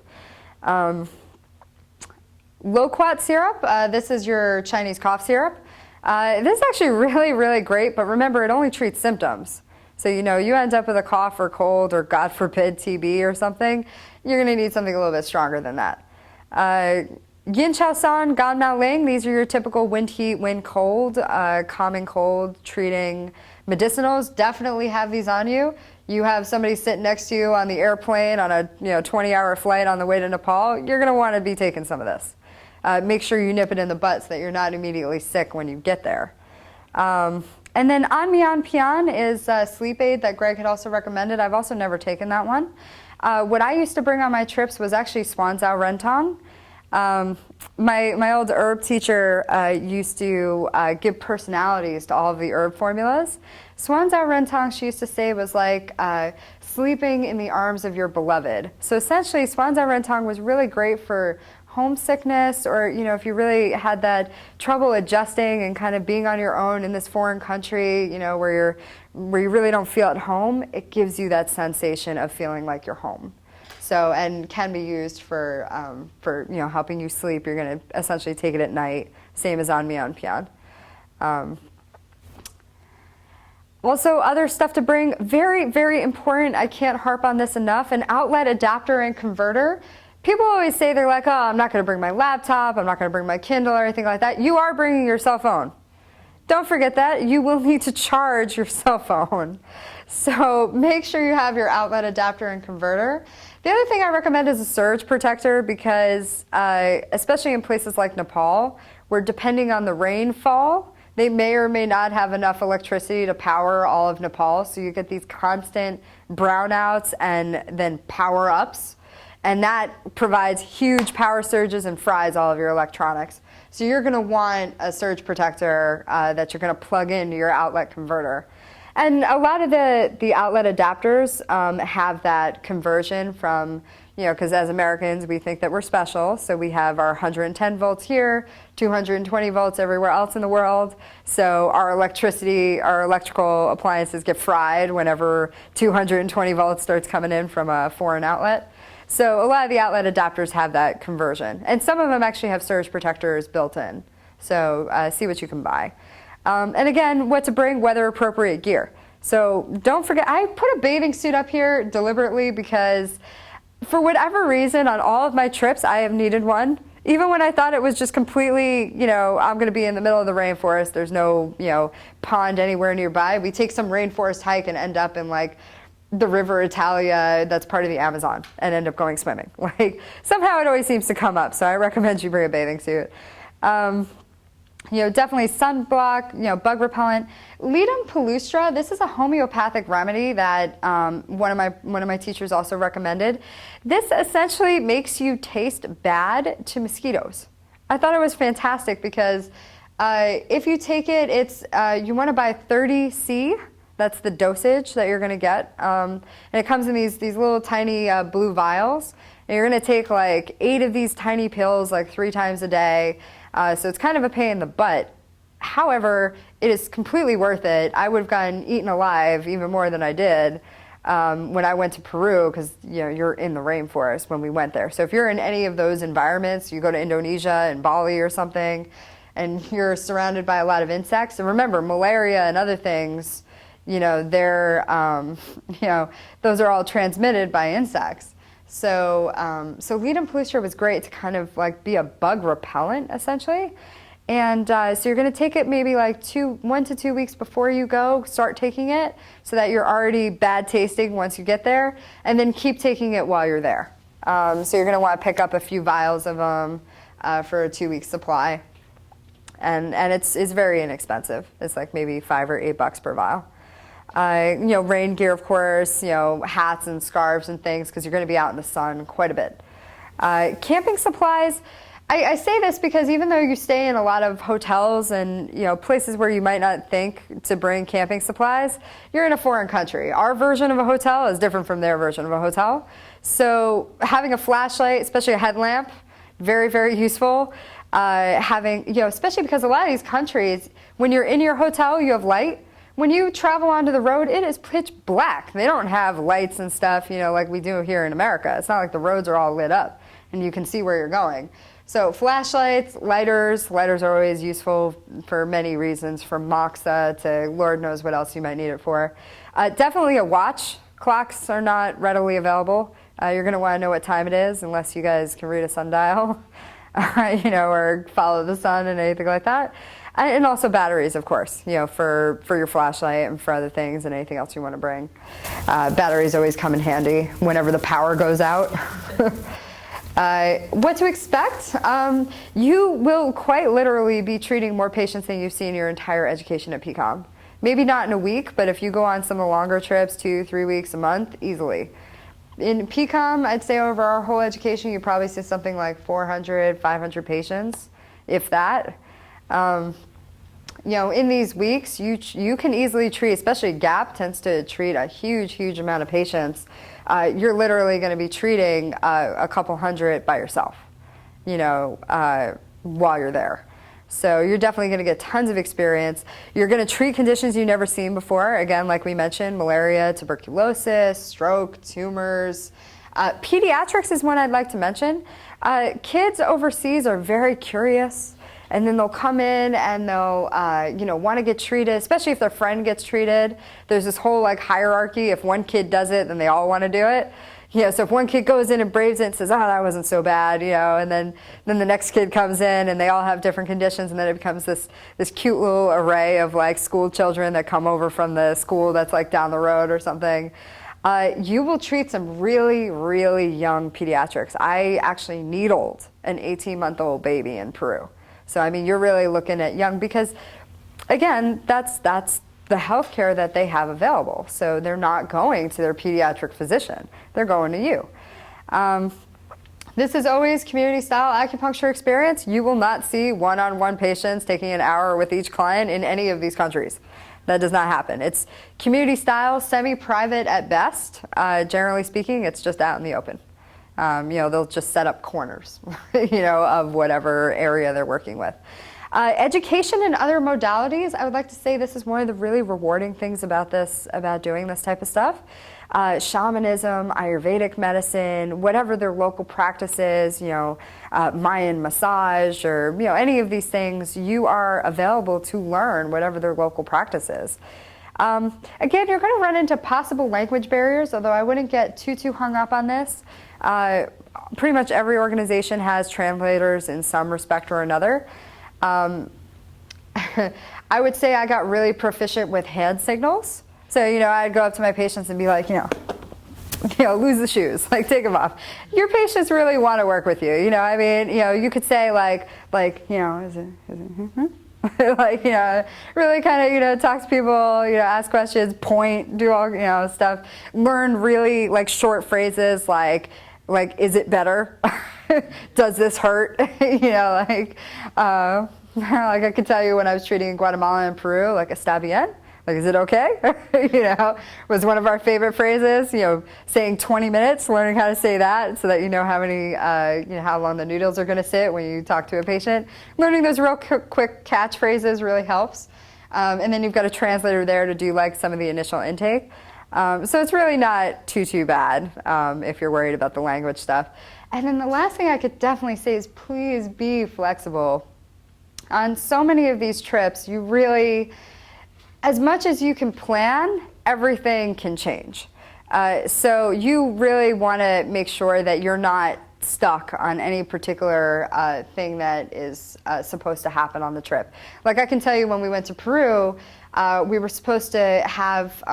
Loquat syrup, this is your Chinese cough syrup. This is actually really, really great, but remember, it only treats symptoms. So, you end up with a cough or cold or, God forbid, TB or something, you're going to need something a little bit stronger than that. Yin Chao San, Gan Mao Ling, these are your typical wind heat, wind cold, calming cold, treating medicinals. Definitely have these on you. You have somebody sitting next to you on the airplane on a 20-hour flight on the way to Nepal, you're going to want to be taking some of this. Make sure you nip it in the butt so that you're not immediately sick when you get there. And then An Mian Pian is a sleep aid that Greg had also recommended. I've also never taken that one. What I used to bring on my trips was actually Swanzao Rentong. My old herb teacher used to give personalities to all of the herb formulas. Swanzao Rentong, she used to say, was like sleeping in the arms of your beloved. So essentially, Swanzao Rentong was really great for homesickness, or if you really had that trouble adjusting and kind of being on your own in this foreign country, where you really don't feel at home. It gives you that sensation of feeling like you're home. So, and can be used for helping you sleep. You're going to essentially take it at night, same as An Mian Pian. Also, other stuff to bring, very, very important, I can't harp on this enough, an outlet adapter and converter. People always say, they're like, oh, I'm not going to bring my laptop, I'm not going to bring my Kindle or anything like that. You are bringing your cell phone. Don't forget that. You will need to charge your cell phone. So make sure you have your outlet adapter and converter. The other thing I recommend is a surge protector, because especially in places like Nepal, where depending on the rainfall, they may or may not have enough electricity to power all of Nepal. So you get these constant brownouts and then power ups. And that provides huge power surges and fries all of your electronics. So you're going to want a surge protector that you're going to plug into your outlet converter. And a lot of the outlet adapters have that conversion from, because as Americans, we think that we're special. So we have our 110 volts here, 220 volts everywhere else in the world. So our electrical appliances get fried whenever 220 volts starts coming in from a foreign outlet. So a lot of the outlet adapters have that conversion. And some of them actually have surge protectors built in. So see what you can buy. And again, what to bring, weather appropriate gear. So don't forget, I put a bathing suit up here deliberately because for whatever reason on all of my trips, I have needed one. Even when I thought it was just completely, I'm going to be in the middle of the rainforest, there's no, pond anywhere nearby. We take some rainforest hike and end up in like the River Italia that's part of the Amazon and end up going swimming. Like somehow it always seems to come up. So I recommend you bring a bathing suit. Definitely sunblock, bug repellent. Ledum palustra, this is a homeopathic remedy that one of my teachers also recommended. This essentially makes you taste bad to mosquitoes. I thought it was fantastic because if you take it, it's you want to buy 30C. That's the dosage that you're going to get. And it comes in these little tiny blue vials. And you're going to take like 8 of these tiny pills like 3 times a day. So it's kind of a pain in the butt. However, it is completely worth it. I would have gotten eaten alive even more than I did when I went to Peru, because you're in the rainforest when we went there. So if you're in any of those environments, you go to Indonesia and Bali or something, and you're surrounded by a lot of insects. And remember, malaria and other things, they're, those are all transmitted by insects. So Ledum palustra was great to kind of like be a bug repellent, essentially. And so you're going to take it maybe like 1 to 2 weeks before you go, start taking it so that you're already bad tasting once you get there, and then keep taking it while you're there. So you're going to want to pick up a few vials of them for a 2-week supply. And it's very inexpensive. It's like maybe $5 or $8 per vial. Rain gear, of course, hats and scarves and things, because you're going to be out in the sun quite a bit. Camping supplies, I say this because even though you stay in a lot of hotels and places where you might not think to bring camping supplies, you're in a foreign country. Our version of a hotel is different from their version of a hotel. So having a flashlight, especially a headlamp, very, very useful. Having, especially because a lot of these countries, when you're in your hotel, you have light. when you travel onto the road, it is pitch black. They don't have lights and stuff, like we do here in America. It's not like the roads are all lit up and you can see where you're going. So flashlights, lighters are always useful for many reasons, from moxa to Lord knows what else you might need it for. Definitely a watch. Clocks are not readily available. You're going to want to know what time it is unless you guys can read a sundial, or follow the sun and anything like that. And also batteries, of course, for your flashlight and for other things and anything else you want to bring. Batteries always come in handy whenever the power goes out. What to expect? You will quite literally be treating more patients than you've seen your entire education at PCOM. Maybe not in a week, but if you go on some of the longer trips, 2-3 weeks, a month, easily. In PCOM, I'd say over our whole education, you probably see something like 400, 500 patients, if that. In these weeks, you can easily treat, especially GAP tends to treat a huge amount of patients. You're literally going to be treating a couple hundred by yourself, while you're there. So you're definitely going to get tons of experience. You're going to treat conditions you've never seen before. Again, like we mentioned, malaria, tuberculosis, stroke, tumors. Pediatrics is one I'd like to mention. Kids overseas are very curious, and then they'll come in and they'll want to get treated, especially if their friend gets treated. There's this whole hierarchy. If one kid does it, then they all want to do it. So if one kid goes in and braves it and says, oh, that wasn't so bad, and then the next kid comes in and they all have different conditions, and then it becomes this cute little array of school children that come over from the school that's down the road or something. You will treat some really, really young pediatrics. I actually needled an 18-month-old baby in Peru. So, you're really looking at young because, again, that's the healthcare that they have available. So they're not going to their pediatric physician. They're going to you. This is always community-style acupuncture experience. You will not see one-on-one patients taking an hour with each client in any of these countries. That does not happen. It's community-style, semi-private at best. Generally speaking, it's just out in the open. They'll just set up corners, of whatever area they're working with. Education and other modalities, I would like to say this is one of the really rewarding things about doing this type of stuff. Shamanism, Ayurvedic medicine, whatever their local practice is, Mayan massage, or any of these things, you are available to learn whatever their local practice is. Again, you're going to run into possible language barriers, although I wouldn't get too hung up on this. Pretty much every organization has translators in some respect or another. I would say I got really proficient with hand signals. So, I'd go up to my patients and be like, lose the shoes, take them off. Your patients really want to work with you. You could say is it, really kind of, talk to people, ask questions, point, do all, stuff. Learn really short phrases like, is it better? Does this hurt? I could tell you when I was treating in Guatemala and Peru, está bien? Is it okay? Was one of our favorite phrases, saying 20 minutes, learning how to say that so that you know how many, how long the noodles are going to sit when you talk to a patient. Learning those real quick catchphrases really helps. And then you've got a translator there to do some of the initial intake. So it's really not too bad if you're worried about the language stuff. And then the last thing I could definitely say is please be flexible. On so many of these trips, you really, as much as you can plan, everything can change. So you really want to make sure that you're not stuck on any particular thing that is supposed to happen on the trip. I can tell you when we went to Peru, we were supposed to have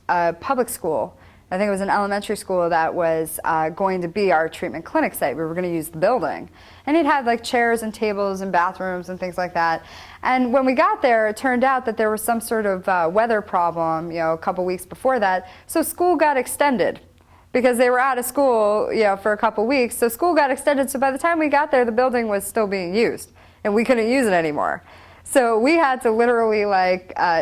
a public school. I think it was an elementary school that was going to be our treatment clinic site. We were going to use the building. And it had chairs and tables and bathrooms and things like that. And when we got there, it turned out that there was some sort of weather problem, a couple weeks before that. So school got extended because they were out of school, for a couple weeks. So school got extended. So by the time we got there, the building was still being used and we couldn't use it anymore. So we had to literally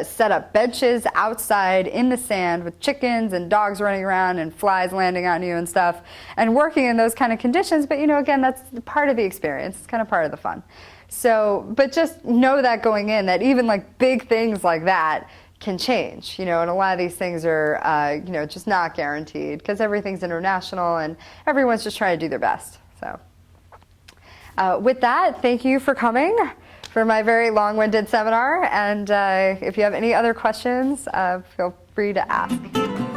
set up benches outside in the sand with chickens and dogs running around and flies landing on you and stuff, and working in those kind of conditions. But again, that's part of the experience. It's kind of part of the fun. So, but just know that going in, that even big things like that can change, and a lot of these things are, just not guaranteed because everything's international and everyone's just trying to do their best. So with that, thank you for coming for my very long-winded seminar. And if you have any other questions, feel free to ask.